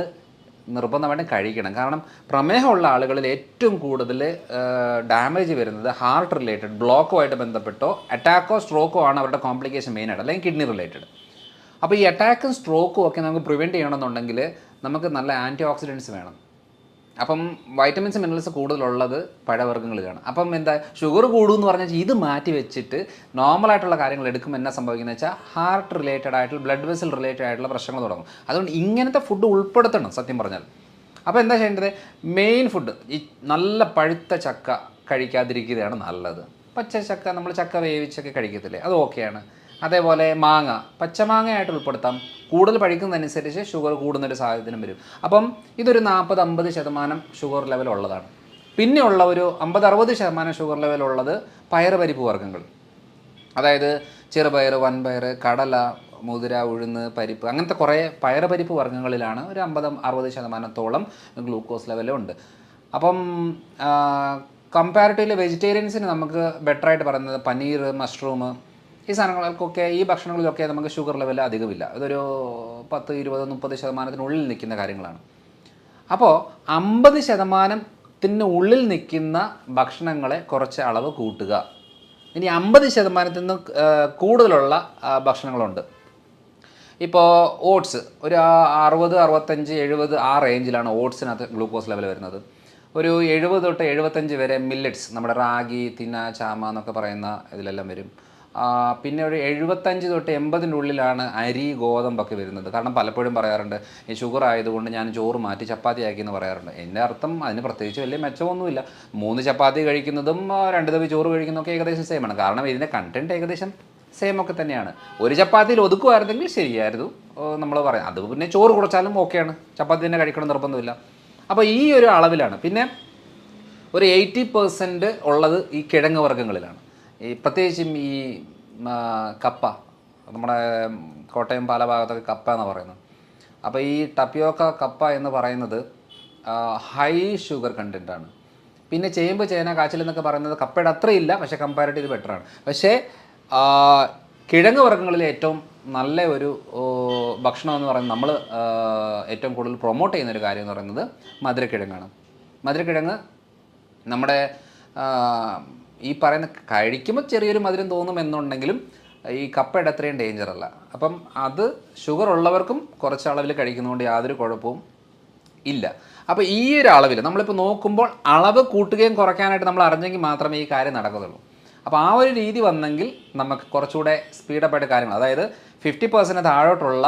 നിർബന്ധമായിട്ടും കഴിക്കണം. കാരണം പ്രമേഹമുള്ള ആളുകളിൽ ഏറ്റവും കൂടുതൽ ഡാമേജ് വരുന്നത് ഹാർട്ട് റിലേറ്റഡ് ബ്ലോക്കുമായിട്ട് ബന്ധപ്പെട്ടോ അറ്റാക്കോ സ്ട്രോക്കോ ആണ് അവരുടെ കോംപ്ലിക്കേഷൻ മെയിനായിട്ട്, അല്ലെങ്കിൽ കിഡ്നി റിലേറ്റഡ്. അപ്പോൾ ഈ അറ്റാക്കും സ്ട്രോക്കും ഒക്കെ നമുക്ക് പ്രിവെൻറ്റ് ചെയ്യണമെന്നുണ്ടെങ്കിൽ നമുക്ക് നല്ല ആൻറ്റി ഓക്സിഡൻസ് വേണം. അപ്പം വൈറ്റമിൻസ്, മിനറൽസ് കൂടുതലുള്ളത് പഴവർഗ്ഗങ്ങളിലാണ്. അപ്പം എന്താ ഷുഗർ കൂടുമെന്ന് പറഞ്ഞാൽ ഇത് മാറ്റി വെച്ചിട്ട് നോർമലായിട്ടുള്ള കാര്യങ്ങൾ എടുക്കുമ്പോൾ എന്നാ സംഭവിക്കുന്നത് വെച്ചാൽ ഹാർട്ട് റിലേറ്റഡ് ആയിട്ടുള്ള, ബ്ലഡ് വെസൽ റിലേറ്റഡ് ആയിട്ടുള്ള പ്രശ്നങ്ങൾ തുടങ്ങും. അതുകൊണ്ട് ഇങ്ങനത്തെ ഫുഡ് ഉൾപ്പെടുത്തണം സത്യം പറഞ്ഞാൽ. അപ്പോൾ എന്താ ചെയ്യേണ്ടത്, മെയിൻ ഫുഡ് ഈ നല്ല പഴുത്ത ചക്ക കഴിക്കാതിരിക്കുകയാണ് നല്ലത്. പച്ച ചക്ക, നമ്മൾ ചക്ക വേവിച്ചൊക്കെ കഴിക്കത്തില്ലേ, അത് ഓക്കെയാണ്. അതേപോലെ മാങ്ങ, പച്ചമാങ്ങയായിട്ട് ഉൾപ്പെടുത്താം. കൂടുതൽ പഴിക്കുന്നതനുസരിച്ച് ഷുഗർ കൂടുന്നൊരു സാഹചര്യം വരും. അപ്പം ഇതൊരു 40-50% ഷുഗർ ലെവൽ ഉള്ളതാണ്. പിന്നെയുള്ള ഒരു 50-60% ഷുഗർ ലെവലുള്ളത് പയറുപരിപ്പ് വർഗ്ഗങ്ങൾ, അതായത് ചെറുപയർ, വൻപയർ, കടല, മുതിര, ഉഴുന്ന്, പരിപ്പ്, അങ്ങനത്തെ കുറേ പയറുപരിപ്പ് വർഗ്ഗങ്ങളിലാണ് ഒരു 50-60% ഗ്ലൂക്കോസ് ലെവലുണ്ട്. അപ്പം കമ്പാരിറ്റീവ്ലി വെജിറ്റേറിയൻസിന് നമുക്ക് ബെറ്ററായിട്ട് പറയുന്നത് പനീർ, മഷ്റൂം, ഈ സാധനങ്ങൾക്കൊക്കെ, ഈ ഭക്ഷണങ്ങളിലൊക്കെ നമുക്ക് ഷുഗർ ലെവൽ അധികമില്ല. ഇതൊരു 10, 20, 30% നിൽക്കുന്ന കാര്യങ്ങളാണ്. അപ്പോൾ 50% ഉള്ളിൽ നിൽക്കുന്ന ഭക്ഷണങ്ങളെ കുറച്ച് അളവ് കൂട്ടുക. ഇനി 50% കൂടുതലുള്ള ഭക്ഷണങ്ങളുണ്ട്. ഇപ്പോൾ ഓട്സ് ഒരു 60, 65, 70 ആ റേഞ്ചിലാണ് ഓട്സിനകത്ത് ഗ്ലൂക്കോസ് ലെവൽ വരുന്നത്. ഒരു 70-75 വരെ മില്ലറ്റ്സ്, നമ്മുടെ റാഗി, തിന, ചാമ എന്നൊക്കെ പറയുന്ന ഇതിലെല്ലാം വരും. പിന്നെ ഒരു 75-80 ഉള്ളിലാണ് അരി, ഗോതമ്പൊക്കെ വരുന്നത്. കാരണം പലപ്പോഴും പറയാറുണ്ട് ഈ ഷുഗർ ആയതുകൊണ്ട് ഞാൻ ചോറ് മാറ്റി ചപ്പാത്തി ആക്കി എന്ന് പറയാറുണ്ട്. എൻ്റെ അർത്ഥം അതിന് പ്രത്യേകിച്ച് വലിയ മെച്ചമൊന്നുമില്ല. 3 ചപ്പാത്തി കഴിക്കുന്നതും 2 തവി ചോറ് കഴിക്കുന്നതൊക്കെ ഏകദേശം സെയിമാണ്. കാരണം ഇതിൻ്റെ കണ്ടൻറ്റ് ഏകദേശം സെയിം ഒക്കെ തന്നെയാണ്. ഒരു ചപ്പാത്തിയിൽ ഒതുക്കുമായിരുന്നെങ്കിൽ ശരിയായിരുന്നു നമ്മൾ പറയാം. അത് പിന്നെ ചോറ് കുറച്ചാലും ഓക്കെയാണ്, ചപ്പാത്തി തന്നെ കഴിക്കണം നിർബന്ധമില്ല. അപ്പോൾ ഈ ഒരു അളവിലാണ്. പിന്നെ ഒരു 80% ഉള്ളത് ഈ കിഴങ്ങ് വർഗ്ഗങ്ങളിലാണ്. ഈ പ്രത്യേകിച്ചും ഈ കപ്പ, നമ്മുടെ കോട്ടയം പാല ഭാഗത്തൊക്കെ കപ്പ എന്ന് പറയുന്നത്. അപ്പോൾ ഈ ടപ്പിയോക്ക കപ്പ എന്ന് പറയുന്നത് ഹൈ ഷുഗർ കണ്ടൻറ്റാണ്. പിന്നെ ചേമ്പ്, ചേന, കാച്ചിൽ എന്നൊക്കെ പറയുന്നത് കപ്പയുടെ അത്രയില്ല, പക്ഷേ കമ്പാരിറ്റീവ് ബെറ്ററാണ്. പക്ഷേ കിഴങ്ങ് വർഗ്ഗങ്ങളിൽ ഏറ്റവും നല്ല ഒരു ഭക്ഷണം എന്ന് പറയുന്നത്, നമ്മൾ ഏറ്റവും കൂടുതൽ പ്രൊമോട്ട് ചെയ്യുന്നൊരു കാര്യം എന്ന് പറയുന്നത് മധുരക്കിഴങ്ങാണ്. മധുരക്കിഴങ്ങ് നമ്മുടെ ഈ പറയുന്ന കഴിക്കുമ്പോൾ ചെറിയൊരു മധുരം തോന്നുമെന്നുണ്ടെങ്കിലും ഈ കപ്പയുടെ അത്രയും ഡേഞ്ചർ അല്ല. അപ്പം അത് ഷുഗർ ഉള്ളവർക്കും കുറച്ച് അളവിൽ കഴിക്കുന്നതുകൊണ്ട് യാതൊരു കുഴപ്പവും ഇല്ല. അപ്പോൾ ഈ ഒരു അളവിൽ നമ്മളിപ്പോൾ നോക്കുമ്പോൾ അളവ് കൂട്ടുകയും കുറയ്ക്കാനായിട്ട് നമ്മൾ അറിഞ്ഞെങ്കിൽ മാത്രമേ ഈ കാര്യം നടക്കത്തുള്ളൂ. അപ്പോൾ ആ ഒരു രീതി വന്നെങ്കിൽ നമുക്ക് കുറച്ചുകൂടെ സ്പീഡപ്പായിട്ട് കാര്യങ്ങൾ, അതായത് 50% താഴോട്ടുള്ള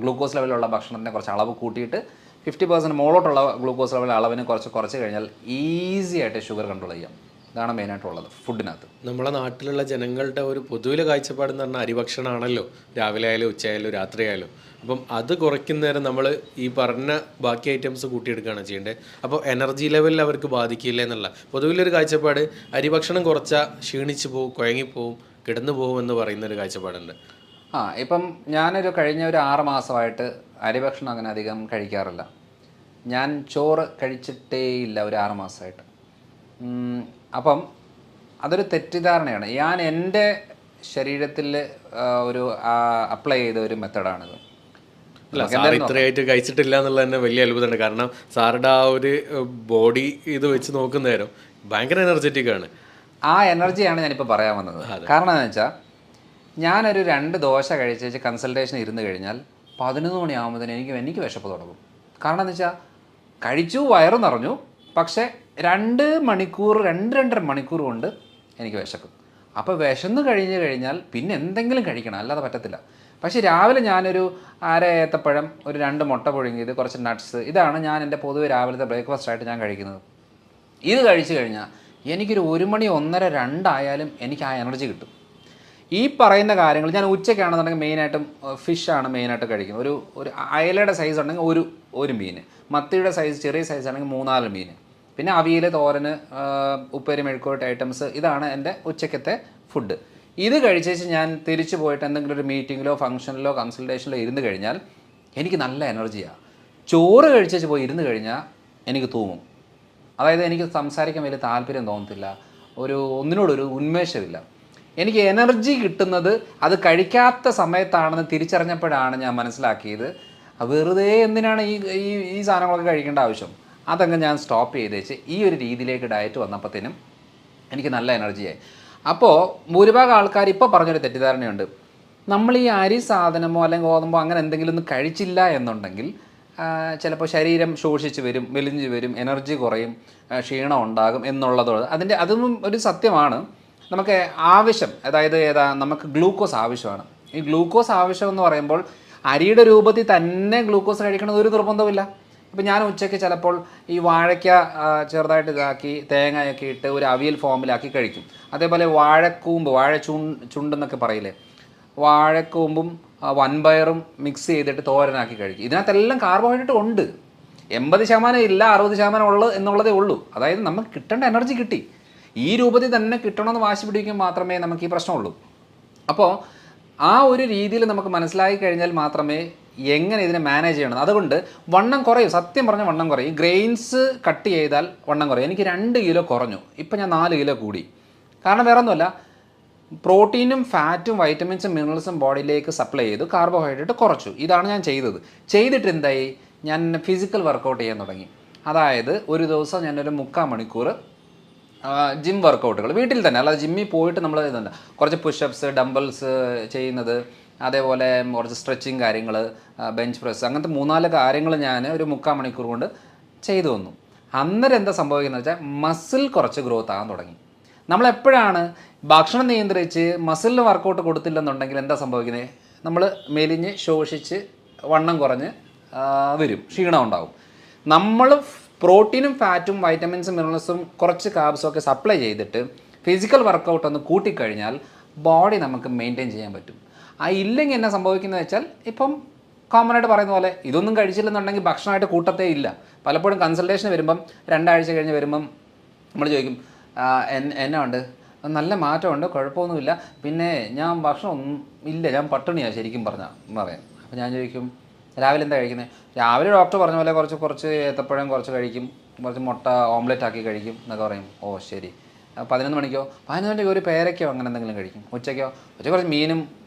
ഗ്ലൂക്കോസ് ലെവലുള്ള ഭക്ഷണത്തിനെ കുറച്ച് അളവ് കൂട്ടിയിട്ട് 50% മുകളിലോട്ടുള്ള ഗ്ലൂക്കോസ് ലെവൽ അളവിന് കുറച്ച് കഴിഞ്ഞാൽ ഈസി ആയിട്ട് ഷുഗർ കൺട്രോൾ ചെയ്യാം. ഇതാണ് മെയിനായിട്ടുള്ളത് ഫുഡിനകത്ത്. നമ്മളെ നാട്ടിലുള്ള ജനങ്ങളുടെ ഒരു പൊതുവിലെ കാഴ്ചപ്പാട് എന്ന് പറഞ്ഞാൽ അരിഭക്ഷണമാണല്ലോ, രാവിലെ ആയാലും ഉച്ചയായാലും രാത്രി ആയാലും. അപ്പം അത് കുറയ്ക്കുന്നേരം നമ്മൾ ഈ പറഞ്ഞ ബാക്കി ഐറ്റംസ് കൂട്ടിയെടുക്കുകയാണ് ചെയ്യേണ്ടത്. അപ്പോൾ എനർജി ലെവലിൽ അവർക്ക് ബാധിക്കില്ല എന്നുള്ള പൊതുവിലൊരു കാഴ്ചപ്പാട്, അരിഭക്ഷണം കുറച്ചാൽ ക്ഷീണിച്ച് പോവും, കുഴങ്ങിപ്പോവും, കിടന്നു പോകും എന്ന് പറയുന്നൊരു കാഴ്ചപ്പാടുണ്ട്. ഇപ്പം ഞാനൊരു കഴിഞ്ഞ ഒരു 6 മാസമായിട്ട് അരിഭക്ഷണം അങ്ങനെ അധികം കഴിക്കാറില്ല. ഞാൻ ചോറ് കഴിച്ചിട്ടേ ഇല്ല ഒരു 6 മാസമായിട്ട്. അപ്പം അതൊരു തെറ്റിദ്ധാരണയാണ്. ഞാൻ എൻ്റെ ശരീരത്തിൽ ഒരു അപ്ലൈ ചെയ്ത ഒരു മെത്തഡാണിത്. അല്ല, സാർ ഇത്രയായിട്ട് കഴിച്ചിട്ടില്ല എന്നുള്ളത് തന്നെ വലിയ അത്ഭുതമുണ്ട്. കാരണം സാറുടെ ആ ഒരു ബോഡി ഇത് വെച്ച് നോക്കുന്ന നേരം ഭയങ്കര എനർജറ്റിക് ആണ്. ആ എനർജിയാണ് ഞാനിപ്പോൾ പറയാൻ വന്നത്. കാരണം എന്താണെന്ന് വെച്ചാൽ ഞാനൊരു 2 ദോശ കഴിച്ച് കൺസൾട്ടേഷൻ ഇരുന്ന് കഴിഞ്ഞാൽ 11 മണിയാകുമ്പോഴത്തേന് എനിക്ക് വിശപ്പ് തുടങ്ങും. കാരണം എന്ന് വെച്ചാൽ കഴിച്ചു, വയറ് നിറഞ്ഞു, പക്ഷേ 2-2.5 മണിക്കൂർ കൊണ്ട് എനിക്ക് വിശക്കും. അപ്പോൾ വിശന്ന് കഴിഞ്ഞാൽ പിന്നെ എന്തെങ്കിലും കഴിക്കണം, അല്ലാതെ പറ്റത്തില്ല. പക്ഷേ രാവിലെ ഞാനൊരു 1/2 ഏത്തപ്പഴം, ഒരു 2 മുട്ട പുഴുങ്ങിയത്, കുറച്ച് നട്ട്സ്, ഇതാണ് ഞാൻ എൻ്റെ പൊതുവെ രാവിലത്തെ ബ്രേക്ക്ഫാസ്റ്റായിട്ട് ഞാൻ കഴിക്കുന്നത്. ഇത് കഴിച്ചു കഴിഞ്ഞാൽ എനിക്കൊരു 1 മണി, 1:30, 2 ആയാലും എനിക്ക് ആ എനർജി കിട്ടും. ഈ പറയുന്ന കാര്യങ്ങൾ ഞാൻ ഉച്ചയ്ക്കാണെന്നുണ്ടെങ്കിൽ മെയിനായിട്ടും ഫിഷാണ് മെയിനായിട്ട് കഴിക്കുന്നത്. ഒരു അയലയുടെ സൈസ് ഉണ്ടെങ്കിൽ ഒരു മീൻ, മത്തിയുടെ സൈസ് ചെറിയ സൈസ് ആണെങ്കിൽ 3-4 മീൻ, പിന്നെ അവിയൽ, തോരന്, ഉപ്പേരി, മെഴുക്കോട്ട് ഐറ്റംസ്, ഇതാണ് എൻ്റെ ഉച്ചയ്ക്കത്തെ ഫുഡ്. ഇത് കഴിച്ചേച്ച് ഞാൻ തിരിച്ചു പോയിട്ട് എന്തെങ്കിലും ഒരു മീറ്റിങ്ങിലോ ഫംഗ്ഷനിലോ കൺസൾട്ടേഷനിലോ ഇരുന്ന് കഴിഞ്ഞാൽ എനിക്ക് നല്ല എനർജിയാണ്. ചോറ് കഴിച്ചേച്ച് പോയി ഇരുന്ന് കഴിഞ്ഞാൽ എനിക്ക് തൂങ്ങും. അതായത് എനിക്ക് സംസാരിക്കാൻ വലിയ താല്പര്യം തോന്നത്തില്ല, ഒന്നിനോടൊരു ഉന്മേഷമില്ല. എനിക്ക് എനർജി കിട്ടുന്നത് അത് കഴിക്കാത്ത സമയത്താണെന്ന് തിരിച്ചറിഞ്ഞപ്പോഴാണ് ഞാൻ മനസ്സിലാക്കിയത് വെറുതെ എന്തിനാണ് ഈ സാധനങ്ങളൊക്കെ കഴിക്കേണ്ട ആവശ്യം. അതങ്ങ് ഞാൻ സ്റ്റോപ്പ് ചെയ്തേച്ച് ഈ ഒരു രീതിയിലേക്ക് ഡയറ്റ് വന്നപ്പോഴത്തേനും എനിക്ക് നല്ല എനർജിയായി. അപ്പോൾ ഭൂരിഭാഗം ആൾക്കാർ ഇപ്പോൾ പറഞ്ഞൊരു തെറ്റിദ്ധാരണയുണ്ട്, നമ്മൾ ഈ അരി സാധനമോ അല്ലെങ്കിൽ ഗോതമ്പോ അങ്ങനെ എന്തെങ്കിലും ഒന്നും കഴിച്ചില്ല എന്നുണ്ടെങ്കിൽ ചിലപ്പോൾ ശരീരം ശോഷിച്ച് വരും, മെലിഞ്ഞ് വരും, എനർജി കുറയും, ക്ഷീണം ഉണ്ടാകും എന്നുള്ളതോട് അതൊന്നും ഒരു സത്യമാണ്. നമുക്ക് ആവശ്യം, അതായത് നമുക്ക് ഗ്ലൂക്കോസ് ആവശ്യമാണ്. ഈ ഗ്ലൂക്കോസ് ആവശ്യം എന്ന് പറയുമ്പോൾ അരിയുടെ രൂപത്തിൽ തന്നെ ഗ്ലൂക്കോസ് കഴിക്കണമെന്ന് ഒരു നിർബന്ധമില്ല. ഇപ്പം ഞാൻ ഉച്ചയ്ക്ക് ചിലപ്പോൾ ഈ വാഴയ്ക്ക ചെറുതായിട്ട് ഇതാക്കി തേങ്ങയൊക്കെ ഇട്ട് ഒരു അവിയൽ ഫോമിലാക്കി കഴിക്കും. അതേപോലെ വാഴക്കൂമ്പ്, ചുണ്ടെന്നൊക്കെ പറയില്ലേ, വാഴക്കൂമ്പും വൻപയറും മിക്സ് ചെയ്തിട്ട് തോരനാക്കി കഴിക്കും. ഇതിനകത്തെല്ലാം കാർബോഹൈഡ്രേറ്റ് ഉണ്ട്. 80% ഇല്ല, 60% ഉള്ളു എന്നുള്ളതേ ഉള്ളൂ. അതായത് നമുക്ക് കിട്ടേണ്ട എനർജി കിട്ടി, ഈ രൂപത്തിൽ തന്നെ കിട്ടണമെന്ന് വാശി പിടിക്കുമ്പോൾ മാത്രമേ നമുക്ക് ഈ പ്രശ്നമുള്ളൂ. അപ്പോൾ ആ ഒരു രീതിയിൽ നമുക്ക് മനസ്സിലാക്കി കഴിഞ്ഞാൽ മാത്രമേ എങ്ങനെ ഇതിനെ മാനേജ് ചെയ്യണം. അതുകൊണ്ട് വണ്ണം കുറയും, സത്യം പറഞ്ഞാൽ വണ്ണം കുറയും. ഗ്രെയിൻസ് കട്ട് ചെയ്താൽ വണ്ണം കുറയും. എനിക്ക് 2 കിലോ കുറഞ്ഞു, ഇപ്പം ഞാൻ 4 കിലോ കൂടി. കാരണം വേറെ ഒന്നുമല്ല, പ്രോട്ടീനും ഫാറ്റും വൈറ്റമിൻസും മിനറൽസും ബോഡിയിലേക്ക് സപ്ലൈ ചെയ്തു, കാർബോഹൈഡ്രേറ്റ് കുറച്ചു. ഇതാണ് ഞാൻ ചെയ്തിട്ട് എന്തായി, ഞാൻ ഫിസിക്കൽ വർക്കൗട്ട് ചെയ്യാൻ തുടങ്ങി. അതായത് ഒരു ദിവസം ഞാനൊരു 3/4 മണിക്കൂർ ജിം വർക്കൗട്ടുകൾ വീട്ടിൽ തന്നെ, അല്ലാതെ ജിമ്മിൽ പോയിട്ട് നമ്മൾ ഇതുണ്ട്, കുറച്ച് പുഷപ്സ്, ഡംബിൾസ് ചെയ്യുന്നത്, അതേപോലെ കുറച്ച് സ്ട്രെച്ചിങ് കാര്യങ്ങൾ, ബെഞ്ച് പ്രസ്, അങ്ങനത്തെ 3-4 കാര്യങ്ങൾ ഞാൻ ഒരു 3/4 മണിക്കൂർ കൊണ്ട് ചെയ്തു വന്നു. അന്നേരം എന്താ സംഭവിക്കുന്നത് വെച്ചാൽ മസിൽ കുറച്ച് ഗ്രോത്ത് ആകാൻ തുടങ്ങി. നമ്മളെപ്പോഴാണ് ഭക്ഷണം നിയന്ത്രിച്ച് മസിലിന് വർക്കൗട്ട് കൊടുത്തില്ലെന്നുണ്ടെങ്കിൽ എന്താ സംഭവിക്കുന്നത്, നമ്മൾ മെലിഞ്ഞ് ശോഷിച്ച് വണ്ണം കുറഞ്ഞ് വരും, ക്ഷീണം ഉണ്ടാവും. നമ്മൾ പ്രോട്ടീനും ഫാറ്റും വൈറ്റമിൻസും മിനറൽസും കുറച്ച് കാർബ്സും ഒക്കെ സപ്ലൈ ചെയ്തിട്ട് ഫിസിക്കൽ വർക്കൗട്ട് ഒന്ന് കൂട്ടിക്കഴിഞ്ഞാൽ ബോഡി നമുക്ക് മെയിൻറ്റെയിൻ ചെയ്യാൻ പറ്റും. ഇല്ലെങ്കിൽ എന്നാ സംഭവിക്കുന്നത് വെച്ചാൽ, ഇപ്പം കോമണായിട്ട് പറയുന്ന പോലെ ഇതൊന്നും കഴിച്ചില്ലെന്നുണ്ടെങ്കിൽ ഭക്ഷണമായിട്ട് കൂട്ടത്തേ ഇല്ല. പലപ്പോഴും കൺസൾട്ടേഷൻ വരുമ്പം 2 ആഴ്ച കഴിഞ്ഞ് വരുമ്പം നമ്മൾ ചോദിക്കും, എന്നാ ഉണ്ട്, നല്ല മാറ്റമുണ്ട്, കുഴപ്പമൊന്നുമില്ല, പിന്നെ ഞാൻ ഭക്ഷണം ഒന്നും ഇല്ല, ഞാൻ പട്ടിണിയാണ് ശരിക്കും പറയാം. അപ്പോൾ ഞാൻ ചോദിക്കും, രാവിലെ എന്താ കഴിക്കുന്നത്? രാവിലെ ഡോക്ടർ പറഞ്ഞ പോലെ കുറച്ച് ഏത്തപ്പഴം കുറച്ച് കഴിക്കും, കുറച്ച് മുട്ട ഓംലെറ്റ് ആക്കി കഴിക്കും എന്നൊക്കെ പറയും. ഓ ശരി. 11 മണിക്കോ 11 മണിക്കോ ഒരു പേരയ്ക്കോ അങ്ങനെ എന്തെങ്കിലും കഴിക്കും. ഉച്ചയ്ക്ക് കുറച്ച് മീനും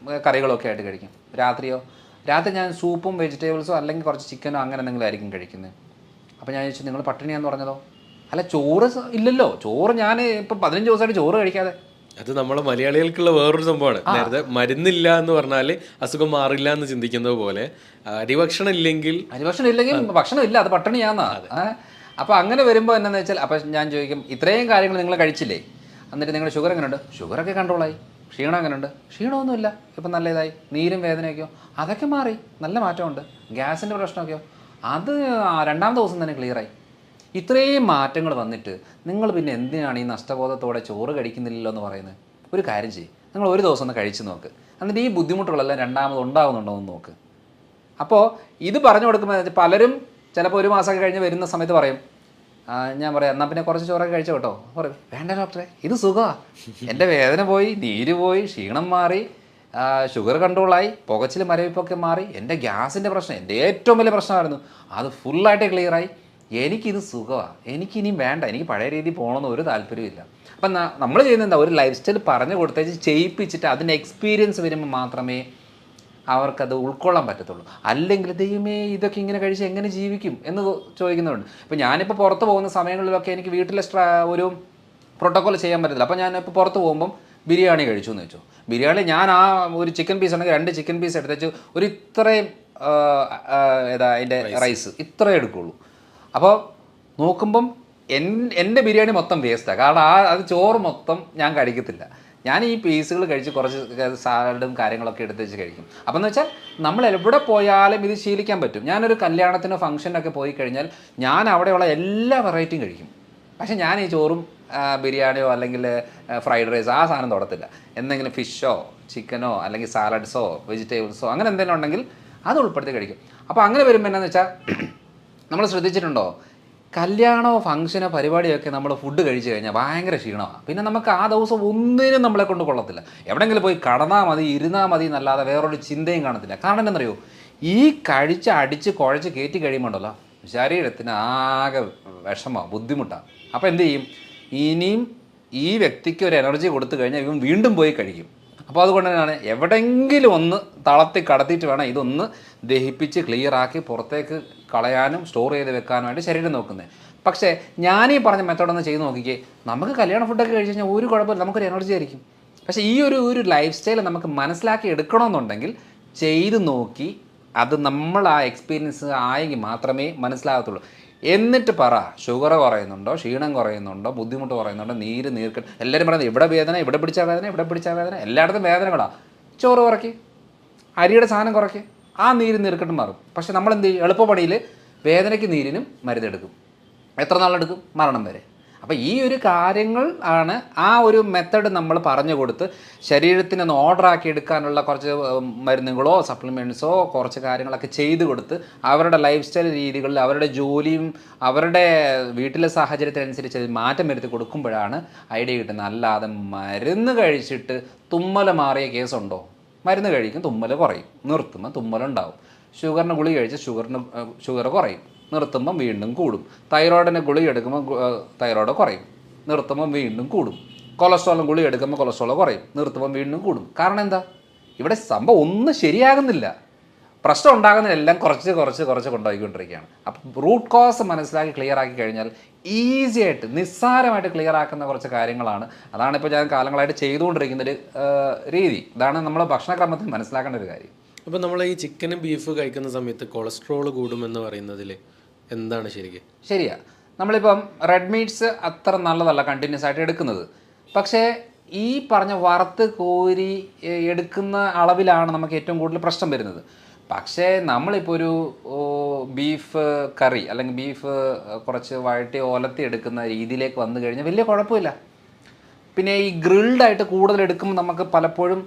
കറികളൊക്കെ ആയിട്ട് കഴിക്കും. രാത്രി ഞാൻ സൂപ്പും വെജിറ്റബിൾസോ അല്ലെങ്കിൽ കുറച്ച് ചിക്കനോ അങ്ങനെ എന്തെങ്കിലും ആയിരിക്കും കഴിക്കുന്നത്. അപ്പോൾ ഞാൻ ചോദിച്ചു, നിങ്ങൾ പട്ടിണിയാന്ന് പറഞ്ഞതോ? അല്ല, ചോറ് ഇല്ലല്ലോ, ചോറ് ഞാൻ ഇപ്പം 15 ദിവസമായിട്ട് ചോറ് കഴിക്കാതെ. അത് നമ്മളെ മലയാളികൾക്കുള്ള വേറൊരു സംഭവമാണ്. നേരത്തെ മരുന്നില്ല എന്ന് പറഞ്ഞാൽ അസുഖം മാറില്ല എന്ന് ചിന്തിക്കുന്നത് പോലെ അരിഭക്ഷണം ഇല്ലെങ്കിൽ ഭക്ഷണം ഇല്ല, അത് പട്ടിണിയാന്നാ. അപ്പോൾ അങ്ങനെ വരുമ്പോൾ എന്താണെന്ന് വെച്ചാൽ, അപ്പം ഞാൻ ചോദിക്കും, ഇത്രയും കാര്യങ്ങൾ നിങ്ങൾ കഴിച്ചില്ലേ, എന്നിട്ട് നിങ്ങളുടെ ഷുഗർ എങ്ങനെയുണ്ട്? ഷുഗറൊക്കെ കൺട്രോളായി. ക്ഷീണം എങ്ങനെയുണ്ട്? ക്ഷീണമൊന്നുമില്ല, ഇപ്പം നല്ല ഇതായി. നീരും വേദനയൊക്കെയോ? അതൊക്കെ മാറി, നല്ല മാറ്റമുണ്ട്. ഗ്യാസിൻ്റെ പ്രശ്നമൊക്കെയോ? അത് രണ്ടാമത്തെ ദിവസം തന്നെ ക്ലിയറായി. ഇത്രയും മാറ്റങ്ങൾ വന്നിട്ട് നിങ്ങൾ പിന്നെ എന്തിനാണ് ഈ നഷ്ടബോധത്തോടെ ചോറ് കഴിക്കുന്നില്ലല്ലോ എന്ന് പറയുന്നത്? ഒരു കാര്യം ചെയ്യും, നിങ്ങൾ ഒരു ദിവസം ഒന്ന് കഴിച്ച് നോക്ക്, എന്നിട്ട് ഈ ബുദ്ധിമുട്ടുകളെല്ലാം രണ്ടാമത് ഉണ്ടാകുന്നുണ്ടോ എന്ന് നോക്ക്. അപ്പോൾ ഇത് പറഞ്ഞു കൊടുക്കുമ്പോൾ പലരും ചിലപ്പോൾ ഒരു മാസമൊക്കെ കഴിഞ്ഞ് വരുന്ന സമയത്ത് പറയും, ഞാൻ പറയാം എന്നാൽ പിന്നെ കുറച്ച് ചോറൊക്കെ കഴിച്ചോ കേട്ടോ. പറയും വേണ്ട ഡോക്ടറെ, ഇത് സുഖമാണ്, എൻ്റെ വേദന പോയി, നീര് പോയി, ക്ഷീണം മാറി, ഷുഗർ കൺട്രോളായി, പുകച്ചിൽ മരവിപ്പൊക്കെ മാറി, എൻ്റെ ഗ്യാസിൻ്റെ പ്രശ്നം എൻ്റെ ഏറ്റവും വലിയ പ്രശ്നമായിരുന്നു, അത് ഫുള്ളായിട്ട് ക്ലിയറായി, എനിക്കിത് സുഖമാണ്, എനിക്കിനിയും വേണ്ട, എനിക്ക് പഴയ രീതിയിൽ പോകണമെന്ന് ഒരു താല്പര്യമില്ല. അപ്പം നമ്മൾ ചെയ്യുന്നത് എന്താ, ഒരു ലൈഫ് സ്റ്റൈൽ പറഞ്ഞു കൊടുത്തേച്ച് ചെയ്യിപ്പിച്ചിട്ട് അതിൻ്റെ എക്സ്പീരിയൻസ് വരുമ്പോൾ മാത്രമേ അവർക്കത് ഉൾക്കൊള്ളാൻ പറ്റത്തുള്ളൂ. അല്ലെങ്കിൽ ദൈവമേ ഇതൊക്കെ ഇങ്ങനെ കഴിച്ച് എങ്ങനെ ജീവിക്കും എന്ന് ചോദിക്കുന്നുണ്ട്. ഇപ്പോൾ ഞാനിപ്പോൾ പുറത്ത് പോകുന്ന സമയങ്ങളിലൊക്കെ എനിക്ക് വീട്ടിലെ ഒരു പ്രോട്ടോക്കോൾ ചെയ്യാൻ പറ്റത്തില്ല. അപ്പോൾ ഞാനിപ്പോൾ പുറത്ത് പോകുമ്പം ബിരിയാണി കഴിച്ചു എന്ന് വെച്ചു. ബിരിയാണി ഞാൻ ആ ഒരു ചിക്കൻ പീസ് ഉണ്ടെങ്കിൽ 2 ചിക്കൻ പീസ് എടുത്തേച്ച് ഒരു ഇത്രയും അതിൻ്റെ റൈസ് ഇത്രയും എടുക്കുള്ളൂ. അപ്പോൾ നോക്കുമ്പം എൻ്റെ ബിരിയാണി മൊത്തം വേസ്റ്റാണ്. കാരണം അത് ചോറ് മൊത്തം ഞാൻ കഴിക്കത്തില്ല. ഞാൻ ഈ പീസുകൾ കഴിച്ച് കുറച്ച് സാലഡും കാര്യങ്ങളൊക്കെ എടുത്ത് വെച്ച് കഴിക്കും. അപ്പം എന്ന് വെച്ചാൽ നമ്മൾ എവിടെ പോയാലും ഇത് ശീലിക്കാൻ പറ്റും. ഞാനൊരു കല്യാണത്തിനോ ഫംഗ്ഷനൊക്കെ പോയി കഴിഞ്ഞാൽ ഞാൻ അവിടെയുള്ള എല്ലാ വെറൈറ്റിയും കഴിക്കും. പക്ഷേ ഞാൻ ഈ ചോറും ബിരിയാണിയോ അല്ലെങ്കിൽ ഫ്രൈഡ് റൈസ് ആ സാധനം തൊടത്തില്ല. എന്തെങ്കിലും ഫിഷോ ചിക്കനോ അല്ലെങ്കിൽ സാലഡ്സോ വെജിറ്റബിൾസോ അങ്ങനെ എന്തെങ്കിലും ഉണ്ടെങ്കിൽ അത് ഉൾപ്പെടുത്തി കഴിക്കും. അപ്പോൾ അങ്ങനെ വരുമ്പോൾ എന്നാന്ന് വെച്ചാൽ നമ്മൾ ശ്രദ്ധിച്ചിട്ടുണ്ടോ, കല്യാണമോ ഫംഗ്ഷനോ പരിപാടിയൊക്കെ നമ്മൾ ഫുഡ് കഴിച്ച് കഴിഞ്ഞാൽ ഭയങ്കര ക്ഷീണമാണ്. പിന്നെ നമുക്ക് ആ ദിവസം ഒന്നിനും നമ്മളെ കൊണ്ട് കൊള്ളത്തില്ല. എവിടെയെങ്കിലും പോയി കടന്നാൽ മതി, ഇരുന്നാൽ മതി എന്നല്ലാതെ വേറൊരു ചിന്തയും കാണത്തില്ല. കാരണം എന്താണെന്നറിയോ, ഈ കഴിച്ച് അടിച്ച് കുഴച്ച് കയറ്റി കഴിയുമ്പോണ്ടല്ലോ ശരീരത്തിന് ആകെ വിഷമമാണ്, ബുദ്ധിമുട്ടാണ്. അപ്പോൾ എന്ത് ചെയ്യും, ഇനിയും ഈ വ്യക്തിക്ക് ഒരു എനർജി കൊടുത്തു കഴിഞ്ഞാൽ ഇവൻ വീണ്ടും പോയി കഴിക്കും. അപ്പോൾ അതുകൊണ്ട് തന്നെയാണ് എവിടെയെങ്കിലും ഒന്ന് തളർത്തി കടത്തിയിട്ട് വേണം ഇതൊന്ന് ദഹിപ്പിച്ച് ക്ലിയറാക്കി പുറത്തേക്ക് കളയാനും സ്റ്റോർ ചെയ്ത് വെക്കാനുമായിട്ട് ശരീരം നോക്കുന്നത്. പക്ഷേ ഞാനീ പറഞ്ഞ മെത്തേഡൊന്ന് ചെയ്ത് നോക്കിക്കേ, നമുക്ക് കല്യാണ ഫുഡൊക്കെ കഴിച്ച് കഴിഞ്ഞാൽ ഒരു കുഴപ്പമില്ല, നമുക്കൊരു എനർജി ആയിരിക്കും. പക്ഷേ ഈ ഒരു ലൈഫ് സ്റ്റൈൽ നമുക്ക് മനസ്സിലാക്കി എടുക്കണമെന്നുണ്ടെങ്കിൽ ചെയ്ത് നോക്കി അത് നമ്മൾ ആ എക്സ്പീരിയൻസ് ആയെങ്കിൽ മാത്രമേ മനസ്സിലാകത്തുള്ളൂ. എന്നിട്ട് പറ, ഷുഗർ കുറയുന്നുണ്ടോ, ക്ഷീണം കുറയുന്നുണ്ടോ, ബുദ്ധിമുട്ട് കുറയുന്നുണ്ടോ, നീർക്കെട്ട്, എല്ലാവരും പറയുന്നത് ഇവിടെ വേദന, ഇവിടെ പിടിച്ചാൽ വേദന, ഇവിടെ പിടിച്ചാൽ വേദന, എല്ലായിടത്തും വേദനകളാണ്. ചോറ് കുറയ്ക്ക്, അരിയുടെ സാധനം കുറയ്ക്ക്, ആ നീർക്കെട്ടും മാറും. പക്ഷെ നമ്മൾ എന്ത് ചെയ്യും, എളുപ്പപ്പണിയിൽ വേദനയ്ക്ക് നീരിനും മരുന്നെടുക്കും. എത്ര നാളെടുക്കും, മരണം വരെ. അപ്പോൾ ഈ ഒരു കാര്യങ്ങൾ ആണ് ആ ഒരു മെത്തഡ് നമ്മൾ പറഞ്ഞു കൊടുത്ത് ശരീരത്തിനൊന്ന് ഓർഡറാക്കി എടുക്കാനുള്ള കുറച്ച് മരുന്നുകളോ സപ്ലിമെൻറ്റ്സോ കുറച്ച് കാര്യങ്ങളൊക്കെ ചെയ്ത് കൊടുത്ത് അവരുടെ ലൈഫ് സ്റ്റൈൽ രീതികളിൽ അവരുടെ ജോലിയും അവരുടെ വീട്ടിലെ സാഹചര്യത്തിനനുസരിച്ച് മാറ്റം വരുത്തി കൊടുക്കുമ്പോഴാണ് ഐഡിയ കിട്ടുന്നത്. അല്ലാതെ മരുന്ന് കഴിച്ചിട്ട് തുമ്മൽ മാറിയ കേസുണ്ടോ? മരുന്ന് കഴിക്കും, തുമ്മൽ കുറയും, നിർത്തുമ്പോൾ തുമ്മലുണ്ടാവും. ഷുഗറിന് ഗുളിക കഴിച്ച് ഷുഗർ കുറയും, നിർത്തുമ്പം വീണ്ടും കൂടും. തൈറോയിഡിന് ഗുളിക എടുക്കുമ്പോൾ തൈറോയിഡ് കുറയും, നിർത്തുമ്പം വീണ്ടും കൂടും. കൊളസ്ട്രോളിന് ഗുളിക എടുക്കുമ്പോൾ കൊളസ്ട്രോൾ കുറയും, നിർത്തുമ്പം വീണ്ടും കൂടും. കാരണം എന്താ, ഇവിടെ സംഭവം ഒന്നും ശരിയാകുന്നില്ല. പ്രശ്നം ഉണ്ടാകുന്നതെല്ലാം കുറച്ച് കൊണ്ടുപോയിക്കൊണ്ടിരിക്കുകയാണ്. അപ്പം റൂട്ട് കോസ് മനസ്സിലാക്കി ക്ലിയർ ആക്കി കഴിഞ്ഞാൽ ഈസി ആയിട്ട് നിസ്സാരമായിട്ട് ക്ലിയർ ആക്കുന്ന കുറച്ച് കാര്യങ്ങളാണ്. അതാണ് ഇപ്പോൾ ഞാൻ കാലങ്ങളായിട്ട് ചെയ്തുകൊണ്ടിരിക്കുന്നൊരു രീതി. ഇതാണ് നമ്മൾ ഭക്ഷണക്രമത്തിൽ മനസ്സിലാക്കേണ്ട ഒരു കാര്യം. അപ്പോൾ നമ്മൾ ഈ ചിക്കനും ബീഫ് കഴിക്കുന്ന സമയത്ത് കൊളസ്ട്രോൾ കൂടുമെന്ന് പറയുന്നതിൽ എന്താണ് ശരിക്കും? ശരിയാ, നമ്മളിപ്പം റെഡ് മീറ്റ്സ് അത്ര നല്ലതല്ല കണ്ടിന്യൂസ് ആയിട്ട് എടുക്കുന്നത്. പക്ഷേ ഈ പറഞ്ഞ വറുത്ത് കോരി എടുക്കുന്ന അളവിലാണ് നമുക്ക് ഏറ്റവും കൂടുതൽ പ്രശ്നം വരുന്നത്. പക്ഷേ നമ്മളിപ്പോൾ ഒരു ബീഫ് കറി അല്ലെങ്കിൽ ബീഫ് കുറച്ച് വഴറ്റി ഒലത്തി എടുക്കുന്ന രീതിയിലേക്ക് വന്നു കഴിഞ്ഞാൽ വലിയ കുഴപ്പമില്ല. പിന്നെ ഈ ഗ്രിൽഡായിട്ട് കൂടുതൽ എടുക്കുമ്പോൾ നമുക്ക് പലപ്പോഴും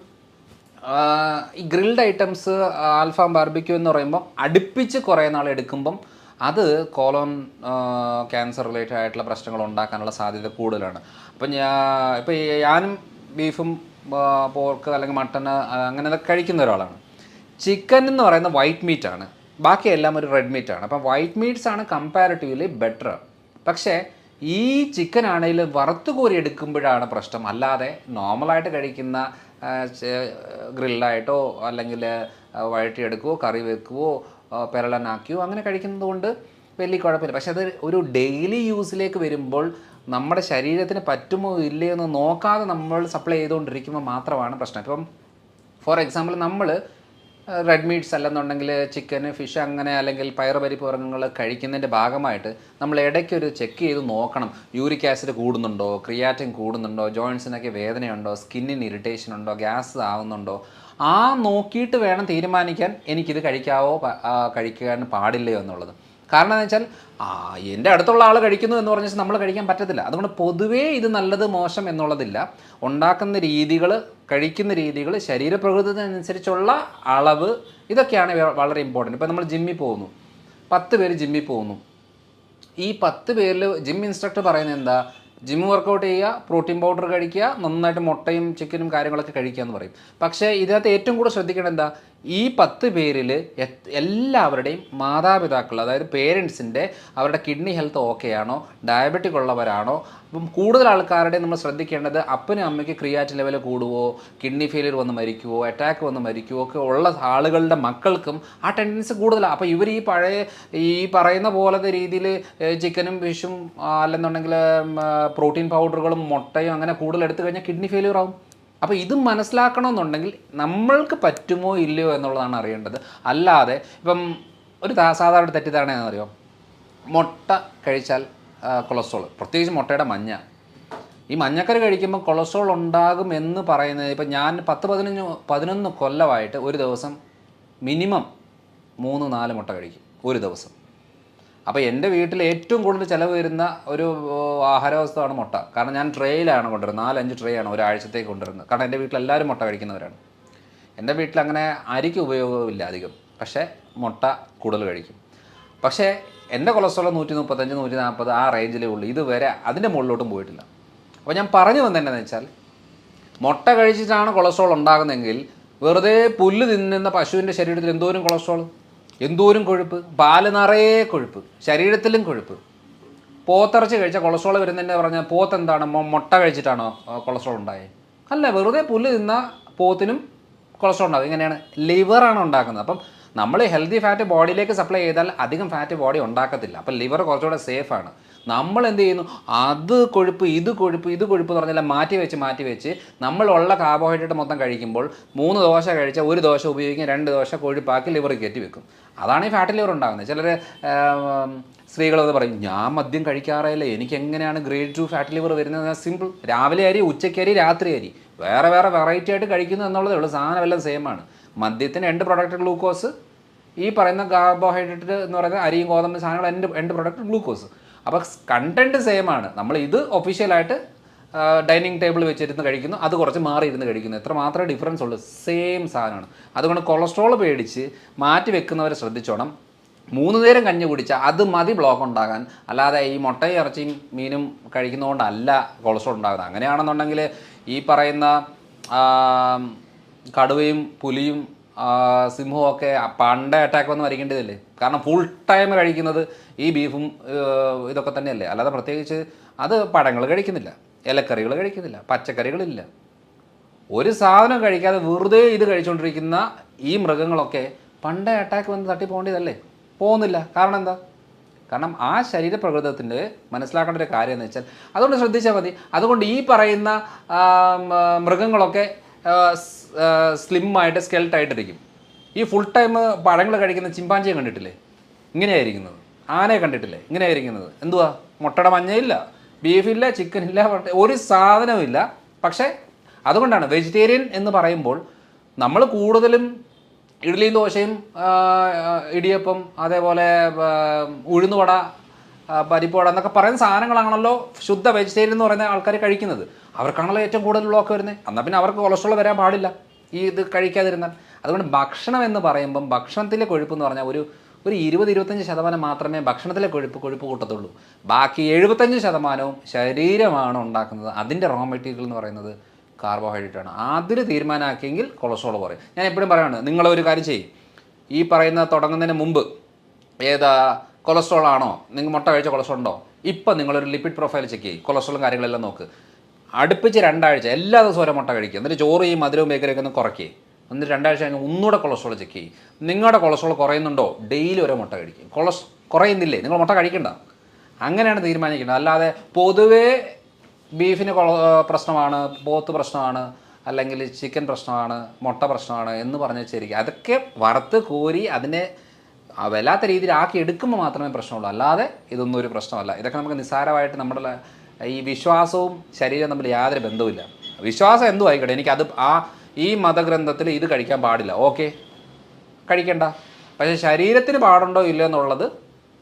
ഈ ഗ്രിൽഡ് ഐറ്റംസ് ആൽഫാം ബാർബിക്യൂ എന്ന് പറയുമ്പോൾ അടുപ്പിച്ച് കുറേ നാൾ എടുക്കുമ്പം അത് കോളോൺ ക്യാൻസർ റിലേറ്റഡ് ആയിട്ടുള്ള പ്രശ്നങ്ങൾ ഉണ്ടാക്കാനുള്ള സാധ്യത കൂടുതലാണ്. അപ്പം ഞാനും ബീഫും പോർക്ക് അല്ലെങ്കിൽ മട്ടൺ അങ്ങനെ കഴിക്കുന്ന ഒരാളാണ്. ചിക്കൻ എന്ന് പറയുന്ന വൈറ്റ് മീറ്റാണ്, ബാക്കിയെല്ലാം ഒരു റെഡ് മീറ്റാണ്. അപ്പം വൈറ്റ് മീറ്റ്സ് ആണ് കമ്പാരിറ്റീവ്ലി ബെറ്റർ. പക്ഷേ ഈ ചിക്കൻ ആണെങ്കിലും വറുത്ത് കോരി എടുക്കുമ്പോഴാണ് പ്രശ്നം. അല്ലാതെ നോർമലായിട്ട് കഴിക്കുന്ന ഗ്രില്ലായിട്ടോ അല്ലെങ്കിൽ വഴറ്റിയെടുക്കുകയോ കറി വെക്കുകയോ പെരളനാക്കുകയോ അങ്ങനെ കഴിക്കുന്നത് കൊണ്ട് വലിയ കുഴപ്പമില്ല. പക്ഷെ അത് ഒരു ഡെയിലി യൂസിലേക്ക് വരുമ്പോൾ നമ്മുടെ ശരീരത്തിന് പറ്റുമോ ഇല്ലയോ എന്ന് നോക്കാതെ നമ്മൾ സപ്ലൈ ചെയ്തുകൊണ്ടിരിക്കുമ്പോൾ മാത്രമാണ് പ്രശ്നം. ഇപ്പം ഫോർ എക്സാമ്പിൾ നമ്മൾ റെഡ് മീറ്റ്സ് അല്ലെന്നുണ്ടെങ്കിൽ ചിക്കന് ഫിഷ് അങ്ങനെ അല്ലെങ്കിൽ പയറുപരിപ്പ് വർഗ്ഗങ്ങൾ കഴിക്കുന്നതിൻ്റെ ഭാഗമായിട്ട് നമ്മൾ ഇടയ്ക്കൊരു ചെക്ക് ചെയ്ത് നോക്കണം. യൂറിക് ആസിഡ് കൂടുന്നുണ്ടോ, ക്രിയാറ്റിൻ കൂടുന്നുണ്ടോ, ജോയിൻസിനൊക്കെ വേദനയുണ്ടോ, സ്കിന്നിന് ഇറിറ്റേഷൻ ഉണ്ടോ, ഗ്യാസ് ആവുന്നുണ്ടോ, നോക്കിയിട്ട് വേണം തീരുമാനിക്കാൻ എനിക്കിത് കഴിക്കാവോ കഴിക്കാൻ പാടില്ലയോ എന്നുള്ളത്. കാരണം എന്ന് വെച്ചാൽ എൻ്റെ അടുത്തുള്ള ആൾ കഴിക്കുന്നു എന്ന് പറഞ്ഞാൽ നമ്മൾ കഴിക്കാൻ പറ്റത്തില്ല. അതുകൊണ്ട് പൊതുവേ ഇത് നല്ലത് മോശം എന്നുള്ളതില്ല. ഉണ്ടാക്കുന്ന രീതികൾ, കഴിക്കുന്ന രീതികൾ, ശരീരപ്രകൃതത്തിനനുസരിച്ചുള്ള അളവ്, ഇതൊക്കെയാണ് വളരെ ഇമ്പോർട്ടൻറ്റ്. ഇപ്പോൾ നമ്മൾ ജിമ്മിൽ പോകുന്നു, 10 പേര് ജിമ്മിൽ പോകുന്നു. ഈ 10 പേരിൽ ജിം ഇൻസ്ട്രക്ടർ പറയുന്നത് എന്താ? ജിം വർക്കൗട്ട് ചെയ്യുക, പ്രോട്ടീൻ പൗഡർ കഴിക്കുക, നന്നായിട്ട് മുട്ടയും ചിക്കനും കാര്യങ്ങളൊക്കെ കഴിക്കുക എന്ന് പറയും. പക്ഷേ ഇതിനകത്ത് ഏറ്റവും കൂടുതൽ ശ്രദ്ധിക്കേണ്ടത് എന്താ? ഈ 10 പേരിൽ എല്ലാവരുടെയും മാതാപിതാക്കൾ, അതായത് പേരൻസിൻ്റെ അവരുടെ കിഡ്നി ഹെൽത്ത് ഓക്കെ ആണോ, ഡയബറ്റിക് ഉള്ളവരാണോ? അപ്പം കൂടുതൽ ആൾക്കാരുടെ നമ്മൾ ശ്രദ്ധിക്കേണ്ടത് അപ്പനും അമ്മയ്ക്ക് ക്രിയാറ്റിൻ ലെവൽ കൂടുവോ, കിഡ്നി ഫെയിലിയർ വന്ന് മരിക്കുവോ, അറ്റാക്ക് വന്ന് മരിക്കുവോ ഒക്കെ ഉള്ള ആളുകളുടെ മക്കൾക്കും ആ ടെൻഡൻസി കൂടുതലാണ്. അപ്പോൾ ഇവർ ഈ പറയുന്ന പോലത്തെ രീതിയിൽ ചിക്കനും ഫിഷും അല്ലെന്നുണ്ടെങ്കിൽ പ്രോട്ടീൻ പൗഡറുകളും മുട്ടയും അങ്ങനെ കൂടുതൽ എടുത്തു കഴിഞ്ഞാൽ കിഡ്നി ഫെയിലിയർ ആവും. അപ്പോൾ ഇത് മനസ്സിലാക്കണമെന്നുണ്ടെങ്കിൽ നമ്മൾക്ക് പറ്റുമോ ഇല്ലയോ എന്നുള്ളതാണ് അറിയേണ്ടത്. അല്ലാതെ ഇപ്പം ഒരു സാധാരണ തെറ്റിദ്ധാരണ എന്നറിയോ, മുട്ട കഴിച്ചാൽ കൊളസ്ട്രോൾ, പ്രത്യേകിച്ച് മുട്ടയുടെ മഞ്ഞ, ഈ മഞ്ഞക്കറി കഴിക്കുമ്പോൾ കൊളസ്ട്രോൾ ഉണ്ടാകും എന്ന് പറയുന്നത്, ഇപ്പം ഞാൻ 10-11 കൊല്ലമായിട്ട് ഒരു ദിവസം മിനിമം 3-4 മുട്ട കഴിക്കും ഒരു ദിവസം. അപ്പോൾ എൻ്റെ വീട്ടിൽ ഏറ്റവും കൂടുതൽ ചിലവ് വരുന്ന ഒരു ആഹാരവസ്ഥയാണ് മുട്ട. കാരണം ഞാൻ ട്രേയിലാണ് കൊണ്ടുവരുന്നത്, 4-5 ട്രേ ആണ് ഒരാഴ്ചത്തേക്ക് കൊണ്ടുവരുന്നത്. കാരണം എൻ്റെ വീട്ടിൽ എല്ലാവരും മുട്ട കഴിക്കുന്നവരാണ്. എൻ്റെ വീട്ടിൽ അങ്ങനെ അരിക്ക് ഉപയോഗമില്ല അധികം, പക്ഷേ മുട്ട കൂടുതൽ കഴിക്കും. പക്ഷേ എൻ്റെ കൊളസ്ട്രോൾ 135-140 ആ റേഞ്ചിലേ ഉള്ളൂ. ഇതുവരെ അതിൻ്റെ മുകളിലോട്ടും പോയിട്ടില്ല. അപ്പോൾ ഞാൻ പറഞ്ഞു വന്നതെന്നു വെച്ചാൽ, മുട്ട കഴിച്ചിട്ടാണ് കൊളസ്ട്രോൾ ഉണ്ടാകുന്നതെങ്കിൽ വെറുതെ പുല്ല് തിന്നുന്ന പശുവിൻ്റെ ശരീരത്തിൽ എന്തോരം കൊളസ്ട്രോൾ, എന്തോരം കൊഴുപ്പ്, പാല് നിറയെ കൊഴുപ്പ്, ശരീരത്തിലും കൊഴുപ്പ്. പോത്തിറച്ചി കഴിച്ചാൽ കൊളസ്ട്രോൾ വരുന്നതിൻ്റെ പറഞ്ഞാൽ പോത്ത് എന്താണ്, മുട്ട കഴിച്ചിട്ടാണോ കൊളസ്ട്രോൾ ഉണ്ടായത്? അല്ല, വെറുതെ പുല്ല് തിന്ന പോത്തിനും കൊളസ്ട്രോൾ ഉണ്ടാകും. ഇങ്ങനെയാണ് ലിവറാണ് ഉണ്ടാക്കുന്നത്. അപ്പം നമ്മൾ ഹെൽത്തി ഫാറ്റ് ബോഡിയിലേക്ക് സപ്ലൈ ചെയ്താൽ അധികം ഫാറ്റ് ബോഡി ഉണ്ടാക്കത്തില്ല. അപ്പം ലിവർ കുറച്ചുകൂടെ സേഫാണ്. നമ്മൾ എന്ത് ചെയ്യുന്നു, അത് കൊഴുപ്പ് ഇത് കൊഴുപ്പ് ഇത് കൊഴുപ്പ് എന്ന് പറഞ്ഞാൽ മാറ്റി വെച്ച് നമ്മളുള്ള കാർബോഹൈഡ്രേറ്റ് മൊത്തം കഴിക്കുമ്പോൾ 3 ദോശ കഴിച്ചാൽ 1 ദോശ ഉപയോഗിക്കും, 2 ദോശ കൊഴുപ്പാക്കി ലിവർ കയറ്റി വെക്കും. അതാണ് ഈ ഫാറ്റ് ലിവർ ഉണ്ടാകുന്നത്. ചിലർ സ്ത്രീകളത് പറയും, ഞാൻ മദ്യം കഴിക്കാറില്ല, എനിക്ക് എങ്ങനെയാണ് ഗ്രേഡ് 2 ഫാറ്റ് ലിവർ വരുന്നത്? സിമ്പിൾ, രാവിലെ അരി, ഉച്ചയ്ക്ക് അരി, രാത്രി അരി, വേറെ വെറൈറ്റി ആയിട്ട് കഴിക്കുന്നു എന്നുള്ളതേ ഉള്ളൂ. സാധനം എല്ലാം സെയിമാണ്. മദ്യത്തിന് എൻഡ് പ്രൊഡക്റ്റ് ഗ്ലൂക്കോസ്, ഈ പറയുന്ന കാർബോഹൈഡ്രേറ്റ് എന്ന് പറയുന്ന അരിയും ഗോതമ്പ് സാധനങ്ങൾ എൻഡ് പ്രൊഡക്റ്റ് ഗ്ലൂക്കോസ്. അപ്പോൾ കണ്ടൻറ്റ് സെയിം ആണ്. നമ്മൾ ഇത് ഒഫീഷ്യലായിട്ട് ഡൈനിങ് ടേബിൾ വെച്ചിരുന്ന് കഴിക്കുന്നു, അത് കുറച്ച് മാറി ഇരുന്ന് കഴിക്കുന്നു. എത്ര മാത്രമേ ഡിഫറൻസ് ഉള്ളൂ, സെയിം സാധനമാണ്. അതുകൊണ്ട് കൊളസ്ട്രോൾ പേടിച്ച് മാറ്റി വെക്കുന്നവരെ ശ്രദ്ധിച്ചോണം. 3 നേരം കഞ്ഞി കുടിച്ചാൽ അത് മതി ബ്ലോക്ക് ഉണ്ടാകാൻ. അല്ലാതെ ഈ മുട്ടയും ഇറച്ചിയും മീനും കഴിക്കുന്നതുകൊണ്ടല്ല കൊളസ്ട്രോൾ ഉണ്ടാകുന്നത്. അങ്ങനെയാണെന്നുണ്ടെങ്കിൽ ഈ പറയുന്ന കടുവയും പുലിയും സിംഹവും ഒക്കെ പണ്ടേ അറ്റാക്ക് വന്ന് മരിക്കേണ്ടതല്ലേ? കാരണം ഫുൾ ടൈം കഴിക്കുന്നത് ഈ ബീഫും ഇതൊക്കെ തന്നെയല്ലേ. അല്ലാതെ പ്രത്യേകിച്ച് അത് പഴങ്ങൾ കഴിക്കുന്നില്ല, ഇലക്കറികൾ കഴിക്കുന്നില്ല, പച്ചക്കറികളില്ല, ഒരു സാധനം കഴിക്കാതെ വെറുതെ ഇത് കഴിച്ചുകൊണ്ടിരിക്കുന്ന ഈ മൃഗങ്ങളൊക്കെ പണ്ടേ അറ്റാക്ക് വന്ന് തട്ടി പോകേണ്ടതല്ലേ? പോകുന്നില്ല. കാരണം എന്താ? കാരണം ആ ശരീരപ്രകൃതത്തിൻ്റെ മനസ്സിലാക്കേണ്ട ഒരു കാര്യം എന്ന് വെച്ചാൽ, അതുകൊണ്ട് ശ്രദ്ധിച്ചാൽ മതി. അതുകൊണ്ട് ഈ പറയുന്ന മൃഗങ്ങളൊക്കെ സ്ലിമ്മായിട്ട് സ്കെൽട്ടായിട്ടിരിക്കും. ഈ ഫുൾ ടൈം പഴങ്ങൾ കഴിക്കുന്ന ചിമ്പാഞ്ചിയെ കണ്ടിട്ടില്ലേ? ഇങ്ങനെയായിരിക്കുന്നത്. ആനയെ കണ്ടിട്ടില്ലേ? ഇങ്ങനെയായിരിക്കുന്നത്. എന്തുവാ? മുട്ടയുടെ മഞ്ഞയില്ല, ബീഫില്ല, ചിക്കനില്ല, ഒരു സാധനമില്ല. പക്ഷേ അതുകൊണ്ടാണ് വെജിറ്റേറിയൻ എന്ന് പറയുമ്പോൾ നമ്മൾ കൂടുതലും ഇഡ്ഡലിയും ദോശയും ഇടിയപ്പം, അതേപോലെ ഉഴുന്നുവട, പരിപ്പുവട എന്നൊക്കെ പറയുന്ന സാധനങ്ങളാണല്ലോ ശുദ്ധ വെജിറ്റേറിയൻ എന്ന് പറയുന്ന ആൾക്കാർ കഴിക്കുന്നത്. അവർക്കാണല്ലോ ഏറ്റവും കൂടുതൽ ബ്ലോക്ക് വരുന്നത്. എന്നാൽ പിന്നെ അവർക്ക് കൊളസ്ട്രോൾ വരാൻ പാടില്ല ഈ ഇത് കഴിക്കാതിരുന്നാൽ. അതുകൊണ്ട് ഭക്ഷണം എന്ന് പറയുമ്പം ഭക്ഷണത്തിലെ കൊഴുപ്പ് എന്ന് പറഞ്ഞാൽ ഒരു 20-25% മാത്രമേ ഭക്ഷണത്തിലെ കൊഴുപ്പ് കൂട്ടത്തുള്ളൂ. ബാക്കി 75% ശരീരമാണ് ഉണ്ടാക്കുന്നത്. അതിൻ്റെ റോ മെറ്റീരിയൽ എന്ന് പറയുന്നത് കാർബോഹൈഡ്രേറ്റ് ആണ്. അതിൽ തീരുമാനമാക്കിയെങ്കിൽ കൊളസ്ട്രോൾ കുറയും. ഞാൻ എപ്പോഴും പറയുന്നത്, നിങ്ങളൊരു കാര്യം ചെയ്യും, ഈ പറയുന്ന തുടങ്ങുന്നതിന് മുമ്പ് കൊളസ്ട്രോൾ ആണോ, നിങ്ങൾ മുട്ട കഴിച്ച കൊളസ്ട്രോൾ ഉണ്ടോ, ഇപ്പം നിങ്ങളൊരു ലിപ്പിഡ് പ്രൊഫൈൽ ചെക്ക് ചെയ്യും, കൊളസ്ട്രോളും കാര്യങ്ങളെല്ലാം നോക്ക്. അടുപ്പിച്ച് 2 ആഴ്ച എല്ലാ ദിവസവും ഓരോ മുട്ട കഴിക്കുക. എന്നിട്ട് ചോറ് ഈ മധുരവും ബേക്കറിയൊക്കെ ഒന്ന് കുറയ്ക്കുക. എന്നിട്ട് 2 ആഴ്ച കഴിഞ്ഞ് ഒന്നുകൂടെ കൊളസ്ട്രോൾ ചെക്ക് ചെയ്യും. നിങ്ങളുടെ കൊളസ്ട്രോൾ കുറയുന്നുണ്ടോ, ഡെയിലി ഓരോ മുട്ട കഴിക്കും. കുറയുന്നില്ലേ, നിങ്ങൾ മുട്ട കഴിക്കണ്ട. അങ്ങനെയാണ് തീരുമാനിക്കേണ്ടത്. അല്ലാതെ പൊതുവേ ബീഫിന് പ്രശ്നമാണ്, പോത്ത് പ്രശ്നമാണ്, അല്ലെങ്കിൽ ചിക്കൻ പ്രശ്നമാണ്, മുട്ട പ്രശ്നമാണ് എന്ന് പറഞ്ഞ് വെച്ചിരിക്കുക. അതൊക്കെ വറുത്ത് കോരി അതിനെ വല്ലാത്ത രീതിയിൽ ആക്കി എടുക്കുമ്പോൾ മാത്രമേ പ്രശ്നമുള്ളൂ. അല്ലാതെ ഇതൊന്നും ഒരു പ്രശ്നമല്ല. ഇതൊക്കെ നമുക്ക് നിസ്സാരമായിട്ട് നമ്മുടെ ഈ വിശ്വാസവും ശരീരവും തമ്മിൽ യാതൊരു ബന്ധവുമില്ല. വിശ്വാസം എന്തും ആയിക്കോട്ടെ, എനിക്കത് ഈ മതഗ്രന്ഥത്തിൽ ഇത് കഴിക്കാൻ പാടില്ല, ഓക്കെ, കഴിക്കണ്ട. പക്ഷേ ശരീരത്തിന് പാടുണ്ടോ ഇല്ലയോ എന്നുള്ളത്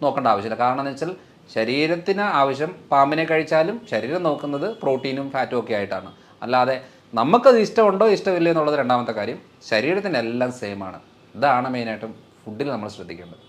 നോക്കേണ്ട ആവശ്യമില്ല. കാരണം എന്ന് വെച്ചാൽ ശരീരത്തിന് ആവശ്യം പാമ്പിനെ കഴിച്ചാലും ശരീരം നോക്കുന്നത് പ്രോട്ടീനും ഫാറ്റും ഒക്കെ ആയിട്ടാണ്. അല്ലാതെ നമുക്കത് ഇഷ്ടമുണ്ടോ ഇഷ്ടമില്ല എന്നുള്ളത് രണ്ടാമത്തെ കാര്യം. ശരീരത്തിൻ്റെ എല്ലാം സെയിമാണ്. ഇതാണ് മെയിനായിട്ടും ഫുഡിൽ നമ്മൾ ശ്രദ്ധിക്കേണ്ടത്.